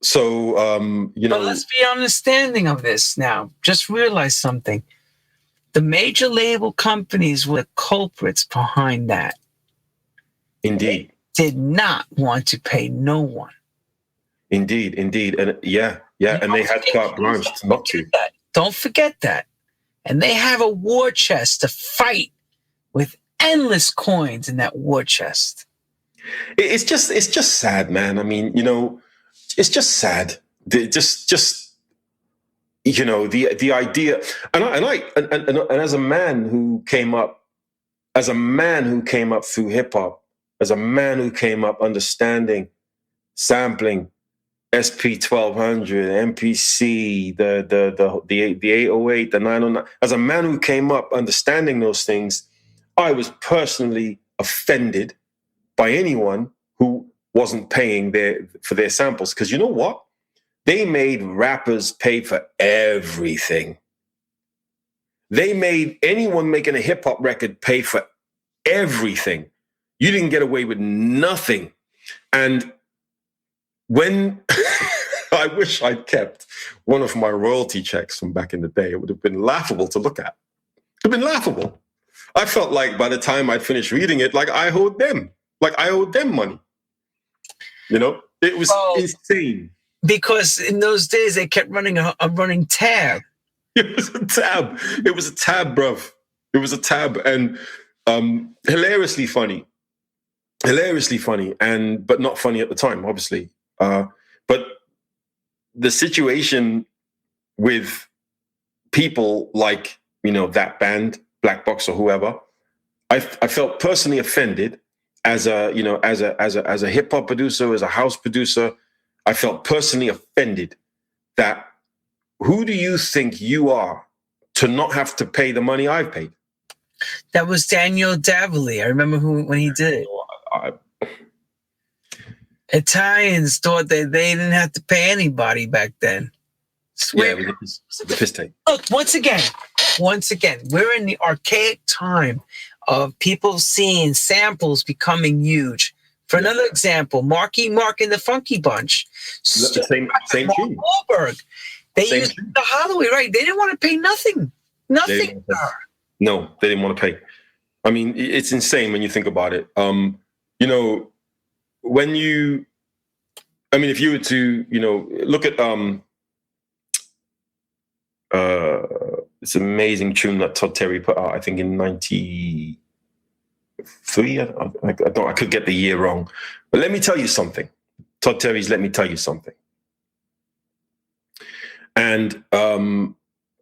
So But let's be understanding of this now. Just realize something. The major label companies were the culprits behind that. Indeed. They did not want to pay no one. Indeed. And yeah. And they had carte blanche not to. Don't forget that. And they have a war chest to fight with endless coins in that war chest. It's just sad, man. I mean, you know, it's just sad. Just you know, the idea, and as a man who came up through hip hop, as a man who came up understanding sampling, SP 1200, MPC, the 808, the 909. As a man who came up understanding those things, I was personally offended by anyone who wasn't paying for their samples. Because you know what? They made rappers pay for everything. They made anyone making a hip hop record pay for everything. You didn't get away with nothing. And when I wish I'd kept one of my royalty checks from back in the day, it would have been laughable to look at. It would have been laughable. I felt like by the time I'd finished reading it, like I owed them money. You know, it was insane. Because in those days they kept running a running tab. It was a tab, bruv. It was a tab, and hilariously funny, but not funny at the time, obviously. But the situation with people like, you know, that band, Black Box or whoever, I felt personally offended as a hip hop producer, as a house producer. I felt personally offended that who do you think you are to not have to pay the money I've paid? That was Daniel Davili. I remember when he did it. Italians thought that they didn't have to pay anybody back then. Yeah, it was the piss tape. Look, once again, we're in the archaic time of people seeing samples becoming huge. For another example, Marky Mark and the Funky Bunch. Same tune. Wahlberg. They used the Holloway, right? They didn't want to pay nothing. Nothing. No, they didn't want to pay. I mean, it's insane when you think about it. You know, if you were to, you know, look at this amazing tune that Todd Terry put out, I think in 93. I could get the year wrong, but let me tell you something. Todd Terry's "Let Me Tell You Something," and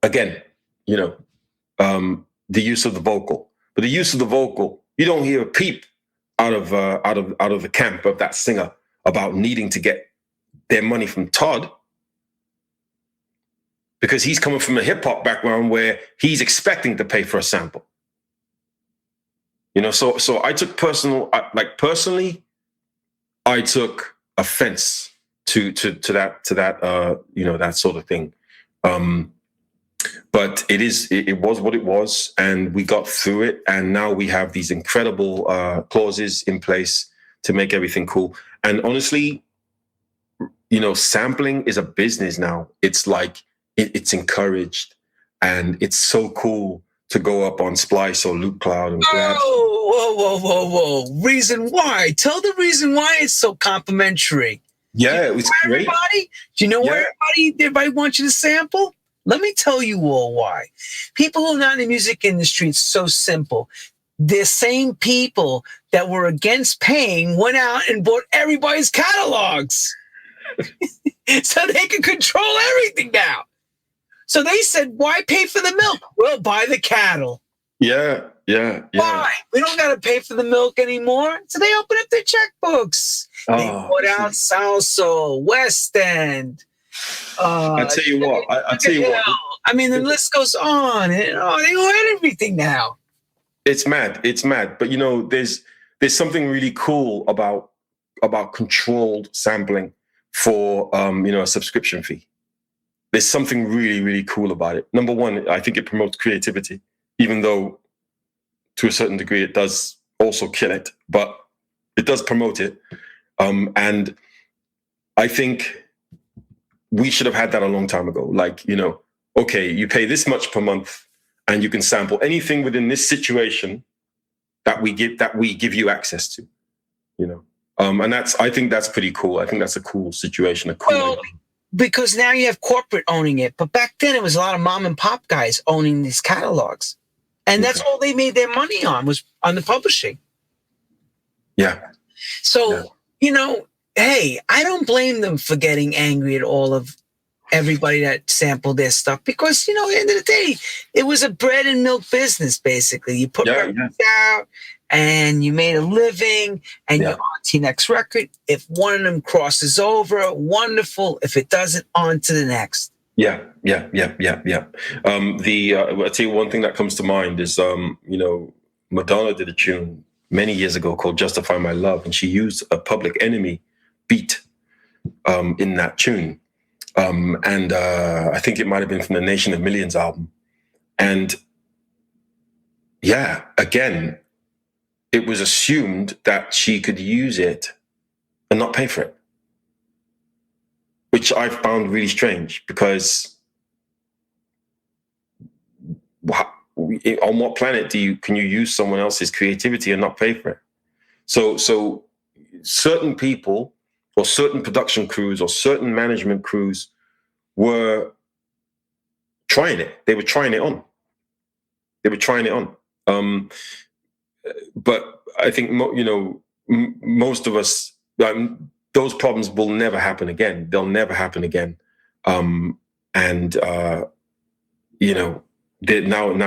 again, you know, the use of the vocal, but the use of the vocal, you don't hear a peep out of the camp of that singer about needing to get their money from Todd, because he's coming from a hip hop background where he's expecting to pay for a sample. You know, so I took personally, I took offense to that you know, that sort of thing. But it was what it was, and we got through it, and now we have these incredible clauses in place to make everything cool. And honestly, you know, sampling is a business now. It's like it's encouraged, and it's so cool to go up on Splice or Loop Cloud and grab. Whoa. Reason why. Tell the reason why it's so complimentary. Yeah, it was great. Everybody? Do you know where everybody wants you to sample? Let me tell you all why. People who are not in the music industry, it's so simple. The same people that were against paying went out and bought everybody's catalogs so they could control everything now. So they said, why pay for the milk? We'll buy the cattle. Yeah. Why? We don't got to pay for the milk anymore. So they open up their checkbooks. They put out Salsa, West End. I tell you what. I tell you what. I mean, the list goes on. They own everything now. It's mad. It's mad. But there's something really cool about controlled sampling for a subscription fee. There's something really, really cool about it. Number one, I think it promotes creativity, even though to a certain degree it does also kill it, but it does promote it. And I think we should have had that a long time ago. Like, okay, you pay this much per month and you can sample anything within this situation that we give you access to, and I think that's pretty cool. I think that's a cool situation. Because now you have corporate owning it, but back then it was a lot of mom and pop guys owning these catalogs, and that's all they made their money on, was on the publishing. Yeah. So hey, I don't blame them for getting angry at all of everybody that sampled their stuff, because at the end of the day, it was a bread and milk business. Basically, you put records out and you made a living, and you're on to your next record. If one of them crosses over, wonderful. If it doesn't, on to the next. Yeah. I'll tell you one thing that comes to mind is Madonna did a tune many years ago called "Justify My Love," and she used a Public Enemy beat in that tune. And I think it might have been from the Nation of Millions album. And again, it was assumed that she could use it and not pay for it, which I found really strange, because on what planet can you use someone else's creativity and not pay for it? So certain people or certain production crews or certain management crews were trying it. They were trying it on. But I think, most of us, those problems will never happen again. They'll never happen again. Now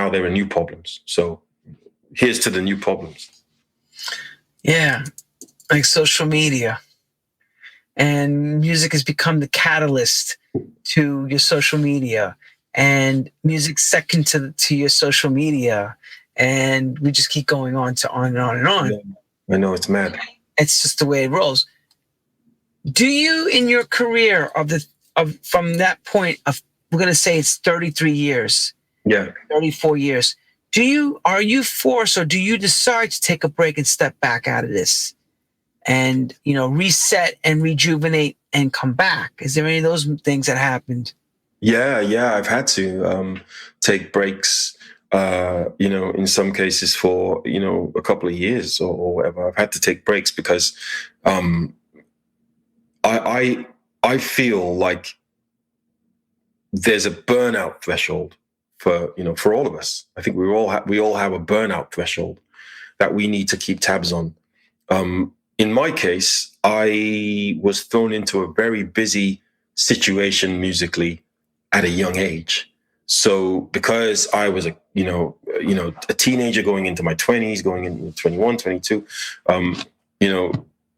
there are new problems. So here's to the new problems. Yeah, like social media. And music has become the catalyst to your social media, and music second to your social media. And we just keep going on and on and on. I know, it's mad. It's just the way it rolls. Do you, in your career from that point of, we're going to say it's 33 years, 34 years, are you forced, or do you decide to take a break and step back out of this and, reset and rejuvenate and come back? Is there any of those things that happened? Yeah, I've had to take breaks, in some cases for, a couple of years or whatever. I've had to take breaks because I feel like there's a burnout threshold for all of us. I think we all have a burnout threshold that we need to keep tabs on. In my case, I was thrown into a very busy situation musically at a young age. So because I was a teenager going into my 20s, going into 21, 22,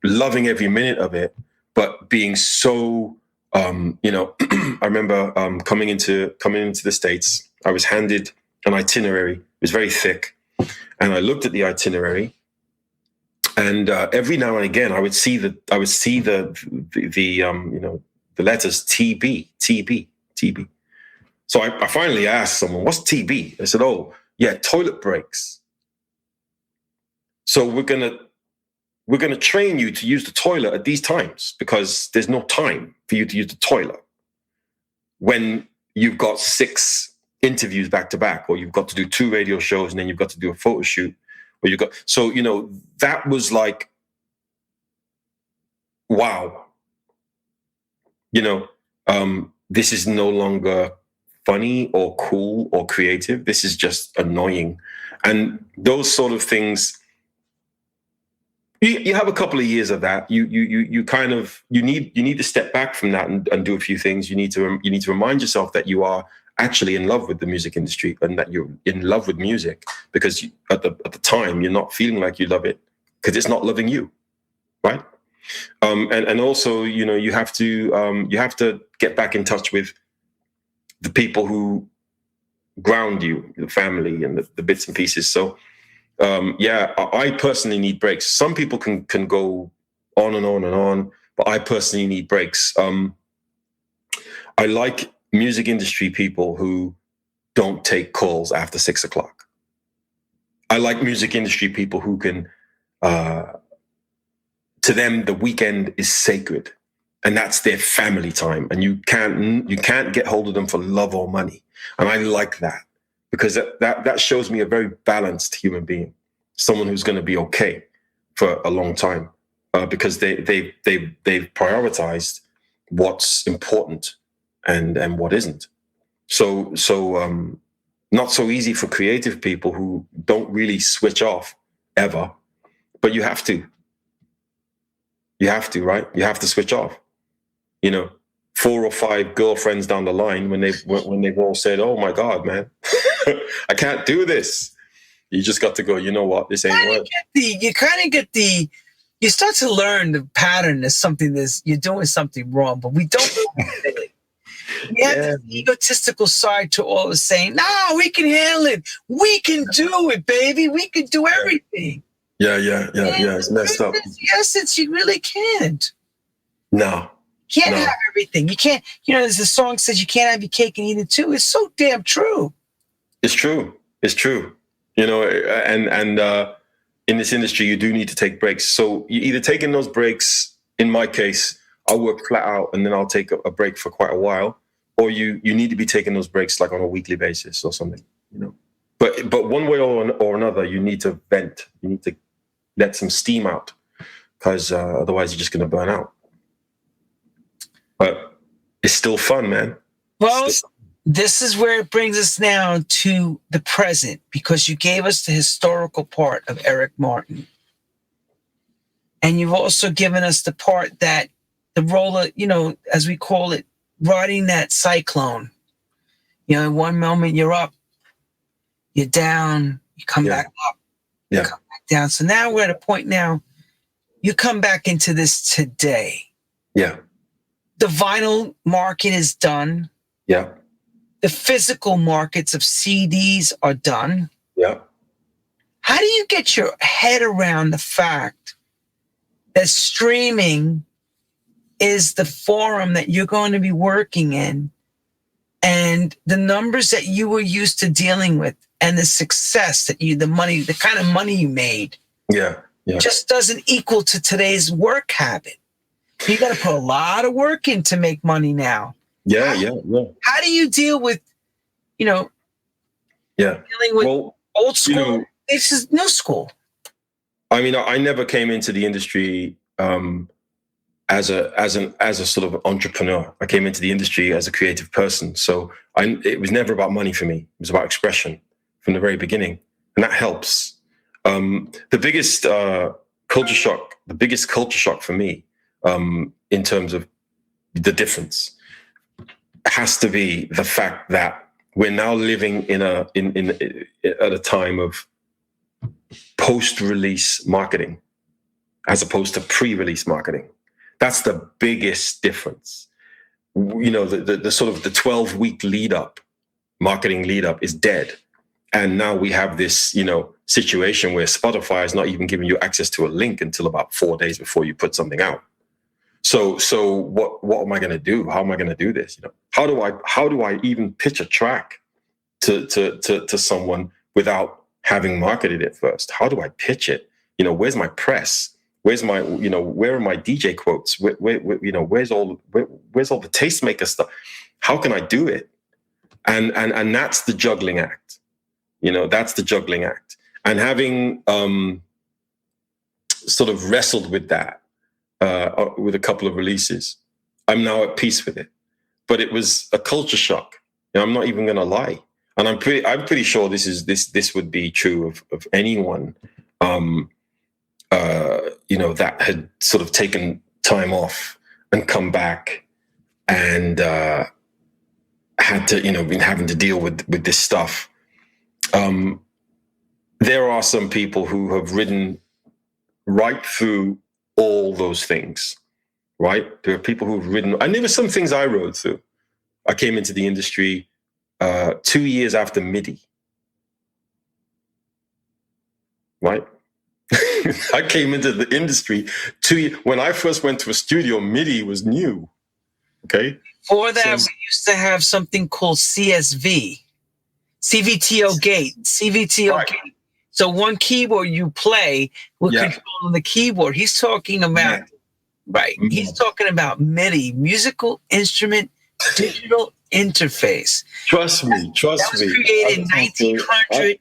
loving every minute of it, but being so, I remember coming into the States, I was handed an itinerary. It was very thick, and I looked at the itinerary. And every now and again, I would see the letters TB. So I finally asked someone, "What's TB?" I said, "Oh, yeah, toilet breaks. So we're gonna train you to use the toilet at these times, because there's no time for you to use the toilet when you've got 6 interviews back to back, or you've got to do 2 radio shows, and then you've got to do a photo shoot." That was like, wow, this is no longer funny or cool or creative. This is just annoying. And those sort of things, you have a couple of years of that. You need to step back from that and do a few things. You need to remind yourself that you are actually in love with the music industry and that you're in love with music, because at the time you're not feeling like you love it because it's not loving you, right? And also, you have to get back in touch with the people who ground you, the family and the bits and pieces. So I personally need breaks. Some people can go on and on and on, but I personally need breaks. I like music industry people who don't take calls after 6:00. I like music industry people who can, to them, the weekend is sacred, and that's their family time, and you can't get hold of them for love or money. And I like that, because that shows me a very balanced human being, someone who's going to be okay for a long time, because they've prioritized what's important and what isn't. So not so easy for creative people who don't really switch off ever, but you have to. You have to, right? You have to switch off. 4 or 5 girlfriends down the line, when they've all said, "Oh my God, man, I can't do this," you just got to go, you know what, this ain't work. You start to learn the pattern is something you're doing something wrong, but we don't really. We have this egotistical side to all of saying, "No, we can handle it. We can do it, baby. We can do everything." Yeah. It's messed up. In essence, you really can't. No. You can't have everything. You can't, there's a song says you can't have your cake and eat it too. It's so damn true. It's true. And in this industry, you do need to take breaks. So you either taking those breaks, in my case, I'll work flat out and then I'll take a break for quite a while, or you need to be taking those breaks like on a weekly basis or something, But one way or another, you need to vent. You need to let some steam out, because otherwise you're just going to burn out. But it's still fun, man. Well, this is where it brings us now to the present, because you gave us the historical part of Eric Martin. And you've also given us the part that the role of, as we call it, riding that cyclone. In one moment you're up, you're down, you come back up, you come back down. So now we're at a point now, you come back into this today. Yeah. The vinyl market is done. Yeah. The physical markets of CDs are done. Yeah. How do you get your head around the fact that streaming is the forum that you're going to be working in, and the numbers that you were used to dealing with, and the success that the kind of money you made, just doesn't equal to today's work habit? You got to put a lot of work in to make money now. Yeah. How do you deal with, dealing with old school? This is new school. I mean, I never came into the industry as a sort of entrepreneur. I came into the industry as a creative person. So it was never about money for me. It was about expression from the very beginning, and that helps. The biggest culture shock for me, in terms of the difference, has to be the fact that we're now living at a time of post-release marketing as opposed to pre-release marketing. That's the biggest difference. The sort of the 12-week marketing lead up is dead. And now we have this, situation where Spotify is not even giving you access to a link until about 4 days before you put something out. So what am I going to do? How am I going to do this? How do I even pitch a track to someone without having marketed it first? How do I pitch it? Where's my press? Where's my, where are my DJ quotes? Where's all the tastemaker stuff? How can I do it? And that's the juggling act. That's the juggling act. And having sort of wrestled with that with a couple of releases, I'm now at peace with it. But it was a culture shock. I'm not even going to lie. And I'm pretty sure this would be true of anyone, that had sort of taken time off and come back and had to, been having to deal with this stuff. There are some people who have ridden right through all those things, right? There are people who've ridden, and there were some things I rode through. I came into the industry 2 years after MIDI, right? I came into the industry when I first went to a studio, MIDI was new, okay? For that, we used to have something called CSV, CVTO gate, CVTO Right. gate. So one keyboard you play with control on the keyboard. He's talking about, right. He's talking about MIDI, musical instrument digital interface. Trust me. That was created in 1900.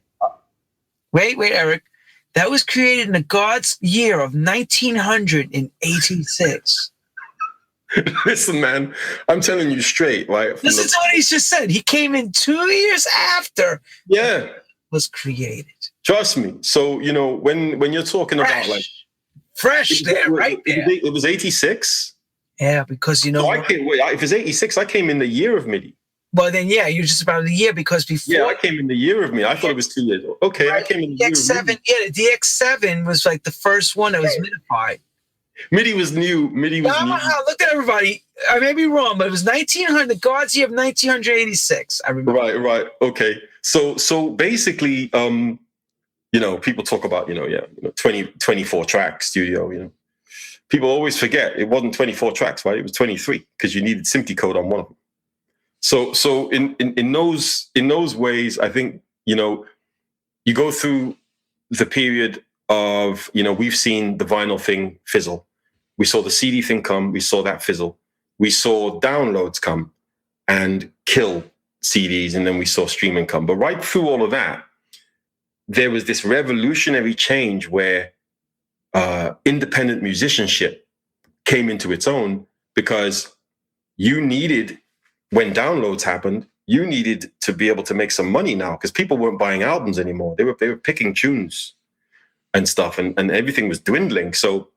Wait, Eric. That was created in the God's year of 1986. Listen, man, I'm telling you straight, right? Listen to what he just said. He came in 2 years after. Yeah. Was created. Trust me. So, when you're talking about like fresh there, right there. It was 86. Yeah, because So I came, if it's 86, I came in the year of MIDI. Well, then, yeah, you're just about a year because before. Yeah, I came in the year of MIDI. I thought it was 2 years. Okay, right. I came in the year of MIDI. Yeah, the DX7 was like the first one that was minified. MIDI was new. MIDI was new. Look at everybody. I may be wrong, but it was 1900, the God's year of 1986. I remember. Right. Okay. So basically, people talk about, 24 track studio, People always forget it wasn't 24 tracks, right? It was 23 because you needed SMPTE code on one of them. So in those ways, I think, you go through the period of, we've seen the vinyl thing fizzle. We saw the CD thing come. We saw that fizzle. We saw downloads come and kill CDs, and then we saw streaming come. But right through all of that, there was this revolutionary change where independent musicianship came into its own because you needed, when downloads happened, you needed to be able to make some money now because people weren't buying albums anymore. They were picking tunes and stuff, and everything was dwindling. So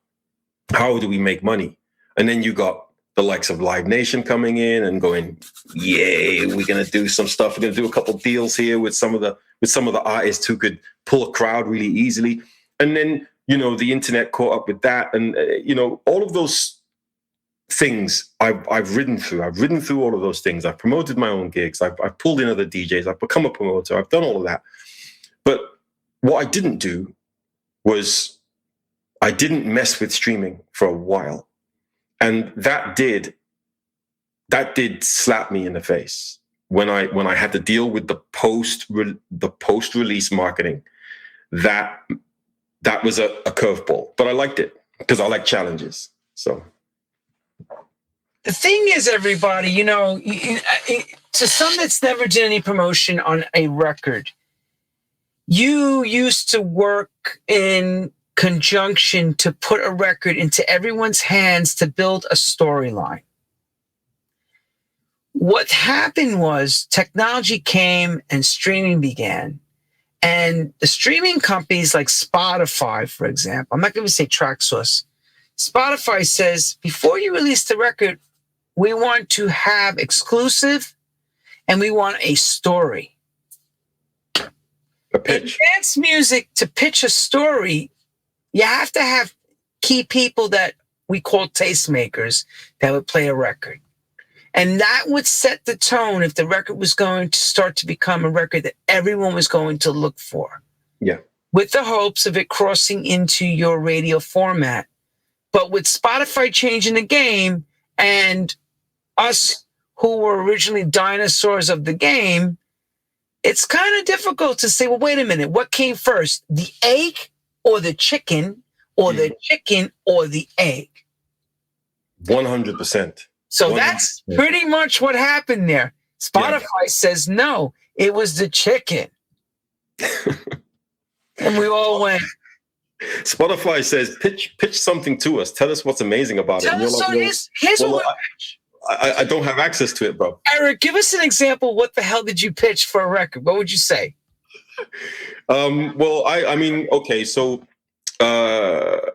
how do we make money? And then you got the likes of Live Nation coming in and going, yay, we're going to do some stuff. We're going to do a couple of deals here with some of the artists who could pull a crowd really easily. And then, the internet caught up with that. And, all of those things I've ridden through. I've ridden through all of those things. I've promoted my own gigs. I've pulled in other DJs. I've become a promoter. I've done all of that. But what I didn't do was I didn't mess with streaming for a while. And that did slap me in the face when I had to deal with the post-release marketing. That was a curveball, but I liked it because I like challenges. So the thing is, everybody, to some that's never did any promotion on a record, you used to work in conjunction to put a record into everyone's hands to build a storyline. What happened was technology came and streaming began. And the streaming companies like Spotify, for example, I'm not going to say TrackSource. Spotify says, before you release the record, we want to have exclusive and we want a story. A pitch. In dance music, to pitch a story, you have to have key people that we call tastemakers that would play a record. And that would set the tone if the record was going to start to become a record that everyone was going to look for. Yeah. With the hopes of it crossing into your radio format. But with Spotify changing the game and us who were originally dinosaurs of the game, it's kind of difficult to say, well, wait a minute, what came first? The egg or the chicken, or the chicken or the egg? 100%. So 100%. That's pretty much what happened there. Spotify says, no, it was the chicken. And we all went. Spotify says, pitch something to us. Tell us what's amazing about it. Tell us, like, here's what we pitch. I don't have access to it, bro. Eric, give us an example. What the hell did you pitch for a record? What would you say? Well, I mean, okay, so so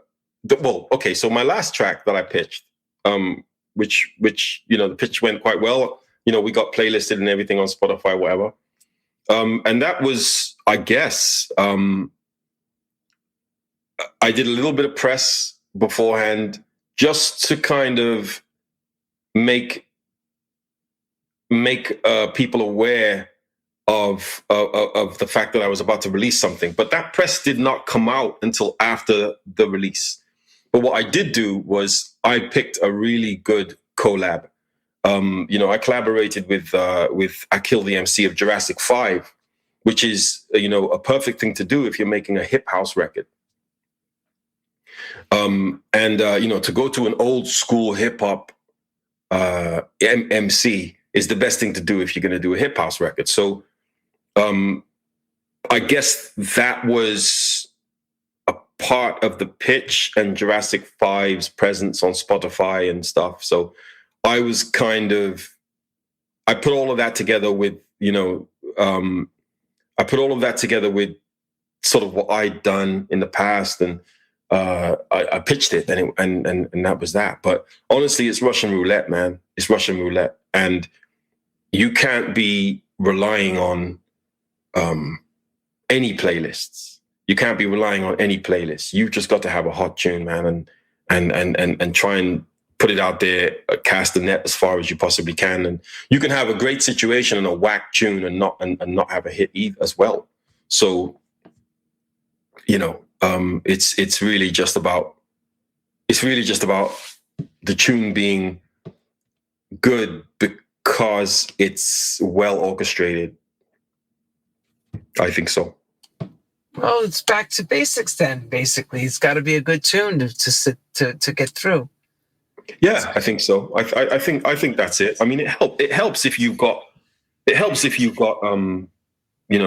my last track that I pitched, which the pitch went quite well. we got playlisted and everything on Spotify, whatever. And that was, I guess, I did a little bit of press beforehand just to kind of make people aware of the fact that I was about to release something. But that press did not come out until after the release. But what I did do was I picked a really good collab. I collaborated with Akil, the MC of Jurassic 5, which is, a perfect thing to do if you're making a hip house record. To go to an old school hip hop MC is the best thing to do if you're going to do a hip house record. So I guess that was a part of the pitch and Jurassic 5's presence on Spotify and stuff. So I was I put all of that together with, sort of what I'd done in the past, and I pitched it, and that was that. But honestly, it's Russian roulette, man. It's Russian roulette, and you can't be relying on any playlists. You can't be relying on any playlists. You've just got to have a hot tune, man, and try and put it out there, cast the net as far as you possibly can. And you can have a great situation and a whack tune and not have a hit either as well. So, it's really just about the tune being good because it's well orchestrated. I think so. Well, it's back to basics then. Basically, it's got to be a good tune to get through. Yeah, I think so. I think that's it. I mean, it helps if you've got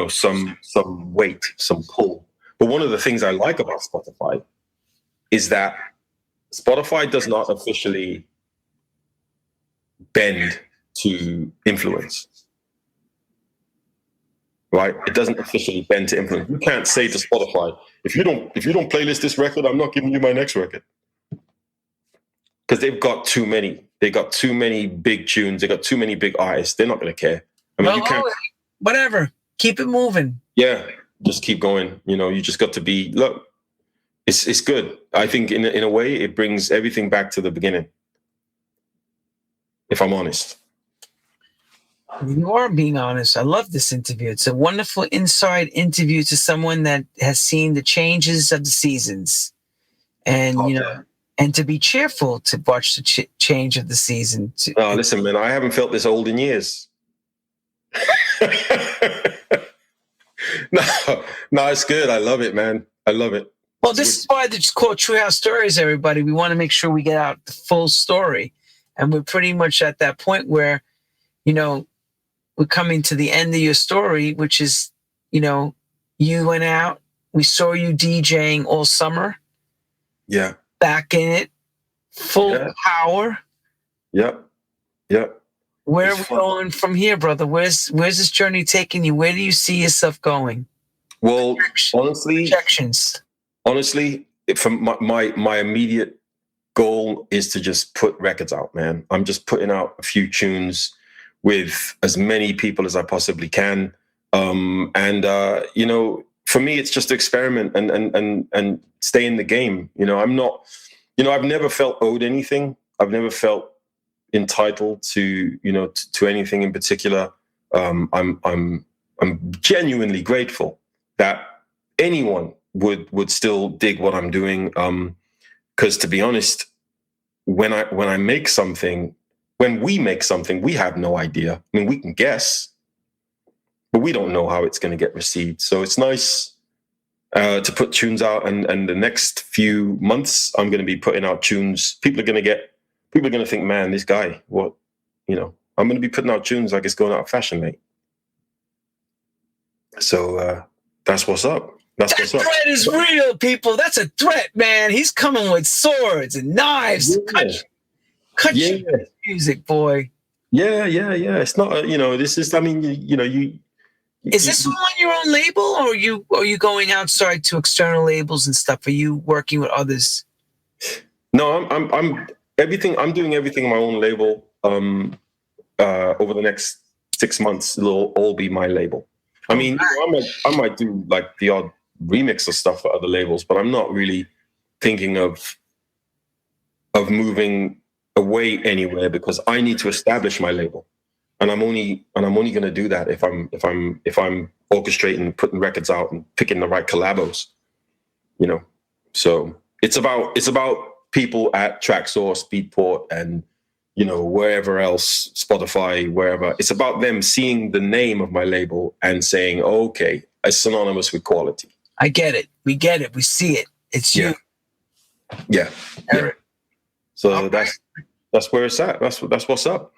some weight, some pull. But one of the things I like about Spotify is that Spotify does not officially bend to influence. Right? It doesn't officially bend to influence. You can't say to Spotify, if you don't playlist this record, I'm not giving you my next record. Because they've got too many. They got too many big tunes. They got too many big artists. They're not going to care. I mean, you can't. Whatever. Keep it moving. Yeah, just keep going. You just got to be. Look, it's good. I think in a way it brings everything back to the beginning. If I'm honest. You are being honest. I love this interview. It's a wonderful inside interview to someone that has seen the changes of the seasons, and and to be cheerful to watch the change of the season. Oh, listen, man, I haven't felt this old in years. No, it's good. I love it, man. I love it. Well, this is why it's called True House Stories, everybody. We want to make sure we get out the full story. And we're pretty much at that point where, we're coming to the end of your story, which is, you went out, we saw you DJing all summer. Yeah. Back in it, full power. Yep. Where are we going from here, brother? Where's this journey taking you? Where do you see yourself going? Well, projections. Honestly, from my immediate goal is to just put records out, man. I'm just putting out a few tunes with as many people as I possibly can. For me, it's just to experiment and stay in the game. I'm not, I've never felt owed anything. I've never felt entitled to anything in particular. I'm genuinely grateful that anyone would still dig what I'm doing. Because to be honest, when we make something, we have no idea. I mean, we can guess, but we don't know how it's going to get received. So it's nice to put tunes out, and the next few months, I'm going to be putting out tunes. People are going to think, man, this guy, what, I'm going to be putting out tunes like it's going out of fashion, mate. So that's what's up. That threat is real, people. That's a threat, man. He's coming with swords and knives. Yeah. Cut your music, boy. Yeah. It's not, this is, I mean, Is this all on your own label, or are you going outside to external labels and stuff? Are you working with others? No, I'm doing everything on my own label. over the next 6 months, it'll all be my label. I mean, I might do like the odd remix or stuff for other labels, but I'm not really thinking of moving away anywhere because I need to establish my label, and I'm only going to do that if I'm orchestrating, putting records out, and picking the right collabos, you know. So it's about people at Traxsource, Beatport, and you know, wherever else, Spotify, wherever. It's about them seeing the name of my label and saying, oh, okay, it's synonymous with quality. I get it. We get it. We see it. It's you. Yeah. Eric. So okay. That's where it's at. That's what's up.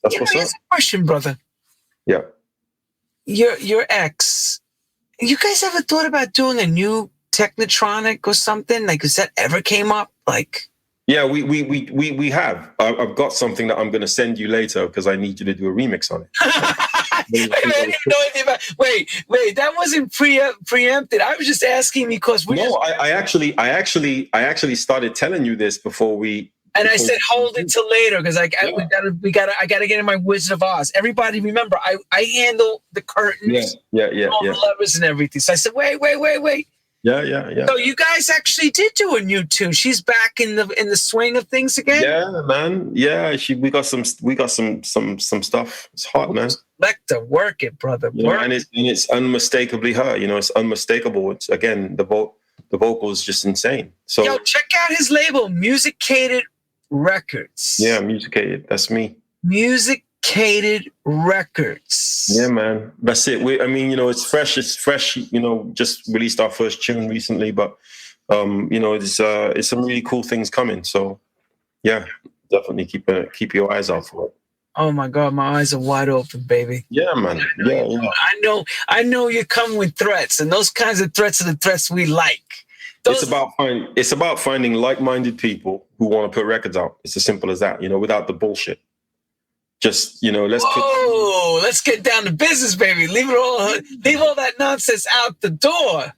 That's what's up. Here's a question, brother. Yeah. Your ex, you guys ever thought about doing a new Technotronic or something? Like, has that ever came up? Like, yeah, we have. I've got something that I'm going to send you later because I need you to do a remix on it. I didn't know anything about. Wait, that wasn't preempted. I was just asking because I actually started telling you this before we. And I said, hold it till later because I gotta get in my Wizard of Oz. Everybody, remember, I handle the curtains, all the levers and everything. So I said, wait. Yeah. So you guys actually did do a new tune. She's back in the swing of things again. Yeah, man. Yeah, we got some stuff. It's hot, man. Lecter, work it, brother. And it's unmistakably her. You know, it's unmistakable. It's again the vocal is just insane. So yo, check out his label, Musicated Records. Yeah, Musicated. That's me. Musicated Records. Yeah, man. That's it. You know, it's fresh. You know, just released our first tune recently, but you know, it's some really cool things coming. So yeah, definitely keep your eyes out for it. Oh my God, my eyes are wide open, baby. Yeah, man. Yeah. I know you come with threats, and those kinds of threats are the threats we like. It's about finding like-minded people who want to put records out. It's as simple as that, you know, without the bullshit. Just, you know, let's get down to business, baby. Leave all that nonsense out the door.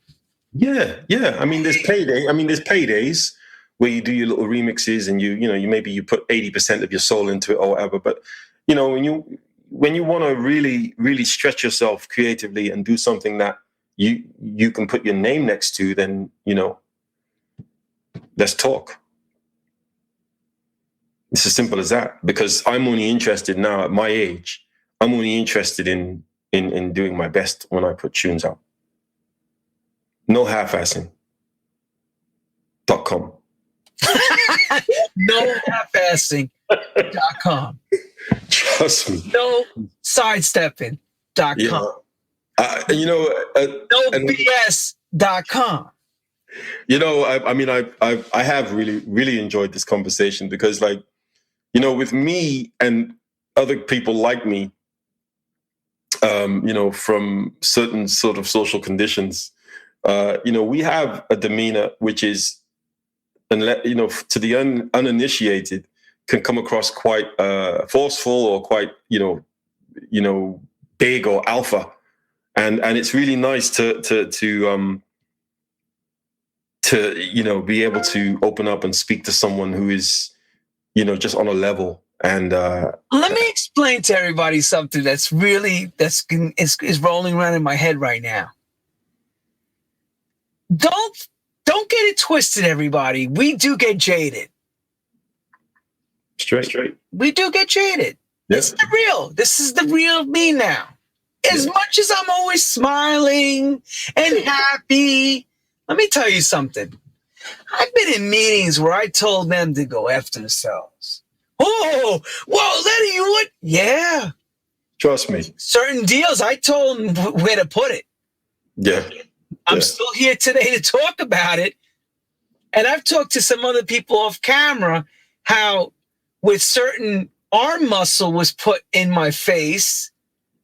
Yeah. I mean, there's paydays where you do your little remixes and you put 80% of your soul into it or whatever. But you know, when you want to really, really stretch yourself creatively and do something that you can put your name next to, then you know, let's talk. It's as simple as that. Because I'm only interested now at my age. I'm only interested in doing my best when I put tunes out. No half-assing. .com. No half-assing.com. Trust me. No sidestepping.com. Yeah. You know, no BS.com. You know, I have really, really enjoyed this conversation because, like, you know, with me and other people like me, you know, from certain sort of social conditions, you know, we have a demeanor which is, you know, to the uninitiated, can come across quite forceful or quite, you know, big or alpha, and it's really nice to you know, be able to open up and speak to someone who is, you know, just on a level. And let me explain to everybody something that's is rolling around in my head right now. Don't get it twisted, everybody. We do get jaded. Straight. We do get jaded. Yep. This is the real me now. As much as I'm always smiling and happy, let me tell you something. I've been in meetings where I told them to go F themselves. Oh, whoa, Lenny, you would? Yeah. Trust me. Certain deals, I told them where to put it. Yeah. I'm still here today to talk about it. And I've talked to some other people off camera how with certain arm muscle was put in my face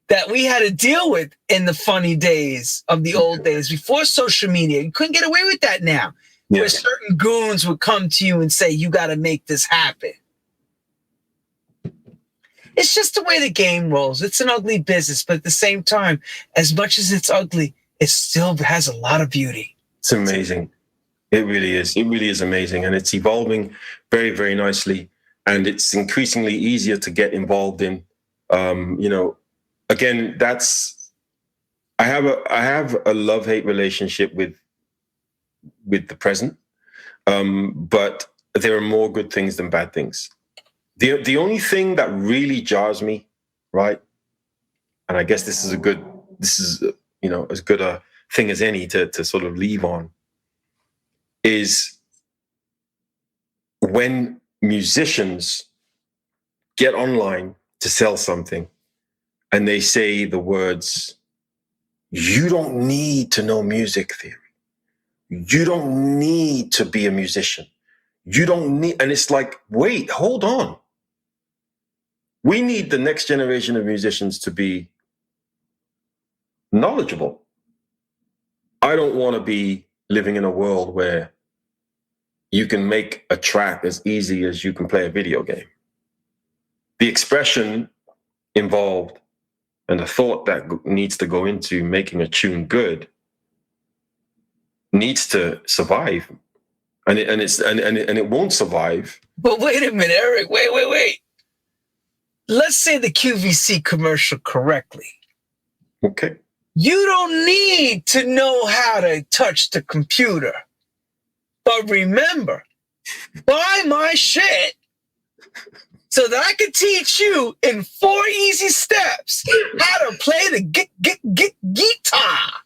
that we had to deal with in the funny days of the old days before social media. You couldn't get away with that now. Yeah. Where certain goons would come to you and say, you got to make this happen. It's just the way the game rolls. It's an ugly business, but at the same time, as much as it's ugly, it still has a lot of beauty. It's amazing. It really is. It really is amazing. And it's evolving very, very nicely. and it's increasingly easier to get involved in. Again, I have a love-hate relationship with the present, but there are more good things than bad things. The only thing that really jars me, right, and I guess this is as good a thing as any to sort of leave on, is when musicians get online to sell something and they say the words, "You don't need to know music theory. You don't need to be a musician. You don't need," and it's like, wait, hold on. We need the next generation of musicians to be knowledgeable. I don't want to be living in a world where you can make a track as easy as you can play a video game. The expression involved and the thought that needs to go into making a tune good needs to survive, and it won't survive. But wait a minute, Eric. Wait. Let's say the QVC commercial correctly. Okay. You don't need to know how to touch the computer. But remember, buy my shit so that I can teach you in 4 easy steps how to play the guitar.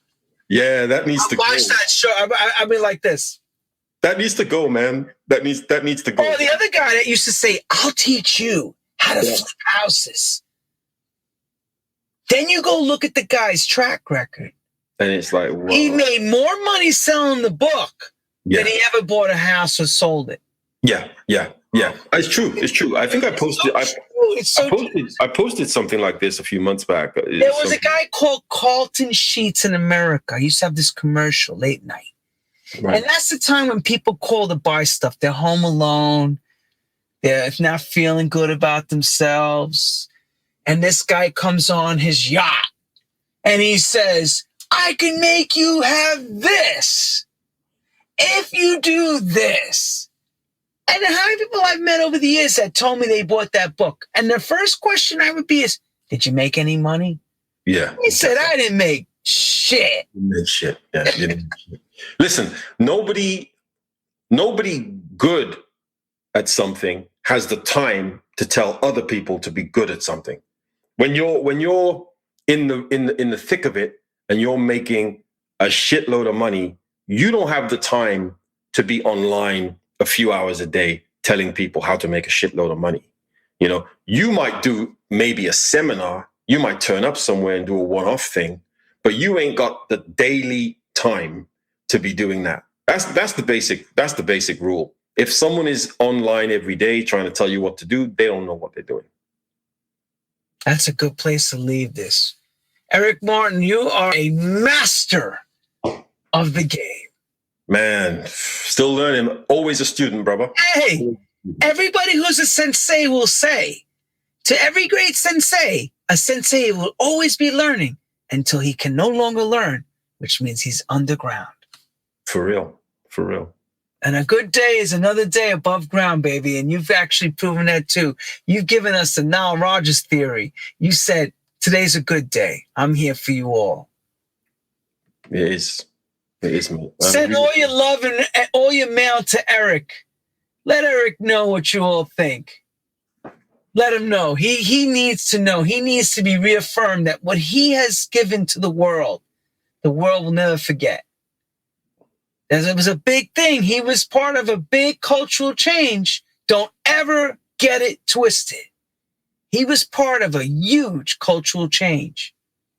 Yeah, that needs to go. Watch that show. I mean, like this. That needs to go, man. That needs to go. Oh, the other guy that used to say, "I'll teach you how to flip houses." Then you go look at the guy's track record. And it's like, whoa. He made more money selling the book than he ever bought a house or sold it. Yeah. It's true. I think I posted. I posted something like this a few months back. There was a guy called Carlton Sheets in America. He used to have this commercial late night. Right. And that's the time when people call to buy stuff. They're home alone. They're not feeling good about themselves. And this guy comes on his yacht and he says, "I can make you have this if you do this." And how many people I've met over the years that told me they bought that book? And the first question I would be is, "Did you make any money?" Yeah. He said, "I didn't make shit." You made shit. Yeah, you didn't make shit. Listen, nobody good at something has the time to tell other people to be good at something. When you're in the thick of it and you're making a shitload of money, you don't have the time to be online a few hours a day telling people how to make a shitload of money. You might do maybe a seminar, you might turn up somewhere and do a one-off thing, but you ain't got the daily time to be doing that. That's the basic rule. If someone is online every day trying to tell you what to do, they don't know what they're doing. That's a good place to leave this. Eric Martin, you are a master of the game. Man, still learning. Always a student, brother. Hey, everybody who's a sensei will say, to every great sensei, a sensei will always be learning until he can no longer learn, which means he's underground. For real. And a good day is another day above ground, baby. And you've actually proven that too. You've given us the Nile Rodgers theory. You said, today's a good day. I'm here for you all. It is, man. Send all your love and all your mail to Eric. Let Eric know what you all think. Let him know. He needs to know. He needs to be reaffirmed that what he has given to the world will never forget. It was a big thing. He was part of a big cultural change. Don't ever get it twisted. He was part of a huge cultural change.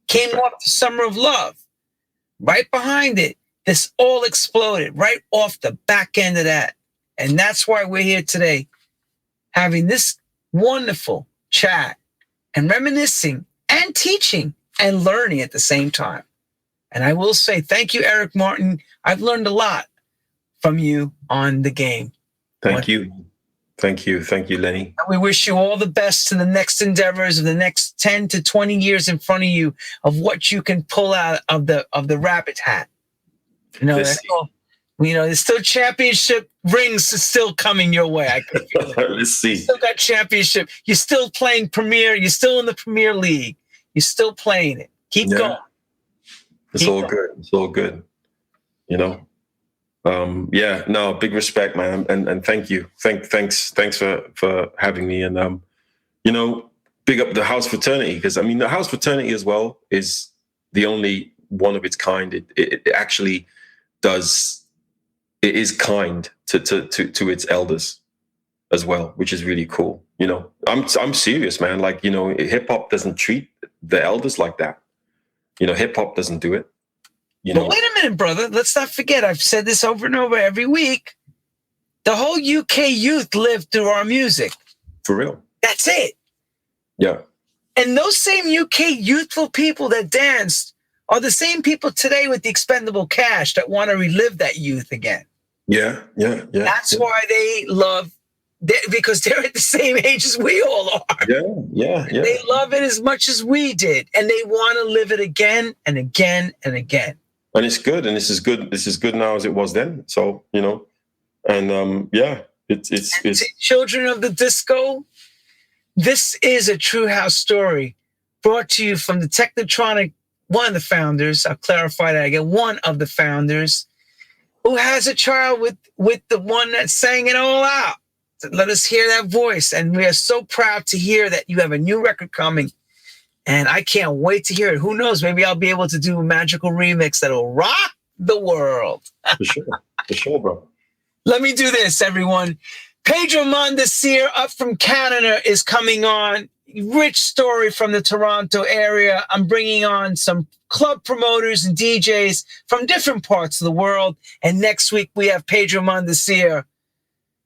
Came off the Summer of Love. Right behind it, this all exploded right off the back end of that. And that's why we're here today, having this wonderful chat and reminiscing and teaching and learning at the same time. And I will say, thank you, Eric Martin. I've learned a lot from you on the game. Thank you, Lenny. And we wish you all the best in the next endeavors of the next 10 to 20 years in front of you of what you can pull out of the rabbit hat. There's still championship rings still coming your way. I can feel it. Let's see. You still got championship. You're still playing Premier. You're still in the Premier League. You're still playing it. Keep going. It's all good. It's all good. Big respect, man, and thank you. Thanks for having me, and big up the house fraternity, because the house fraternity as well is the only one of its kind. It actually does. It is kind to its elders as well, which is really cool. I'm serious, man. Like, hip hop doesn't treat the elders like that. Hip hop doesn't do it. But wait a minute, brother. Let's not forget. I've said this over and over every week. The whole UK youth lived through our music. For real. That's it. Yeah. And those same UK youthful people that danced are the same people today with the expendable cash that want to relive that youth again. Yeah. That's why they love, because they're at the same age as we all are. Yeah. They love it as much as we did, and they want to live it again and again and again. And it's good, and this is good. This is good now as it was then. So it's children of the disco. This is a True House story brought to you from the Technotronic, one of the founders. I'll clarify that again. One of the founders who has a child with the one that sang it all out. So let us hear that voice. And we are so proud to hear that you have a new record coming. And I can't wait to hear it. Who knows? Maybe I'll be able to do a magical remix that'll rock the world. For sure, bro. Let me do this, everyone. Pedro Mondesir up from Canada is coming on. Rich story from the Toronto area. I'm bringing on some club promoters and DJs from different parts of the world. And next week we have Pedro Mondesir,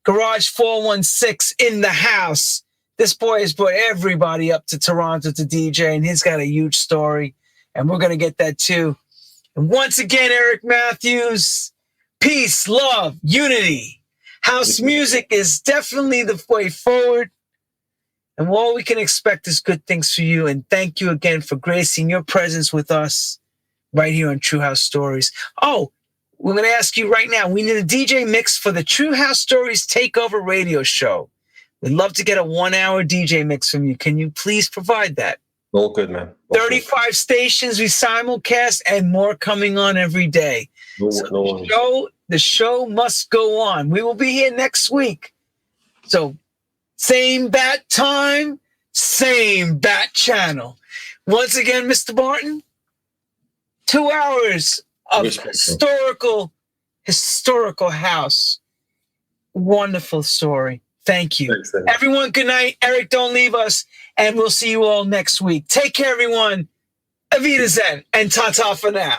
Garage 416 in the house. This boy has brought everybody up to Toronto to DJ, and he's got a huge story. And we're going to get that too. And once again, Eric Matthews, peace, love, unity. House music is definitely the way forward. And all we can expect is good things for you. And thank you again for gracing your presence with us right here on True House Stories. Oh, we're going to ask you right now. We need a DJ mix for the True House Stories Takeover radio show. We'd love to get a 1-hour DJ mix from you. Can you please provide that? All good, man. 35 stations we simulcast and more coming on every day. The show must go on. We will be here next week. So same bat time, same bat channel. Once again, Mr. Barton, 2 hours of historical house. Wonderful story. Thank you. Thanks, everyone, good night. Eric, don't leave us. And we'll see you all next week. Take care, everyone. Auf Wiedersehen and ta-ta for now.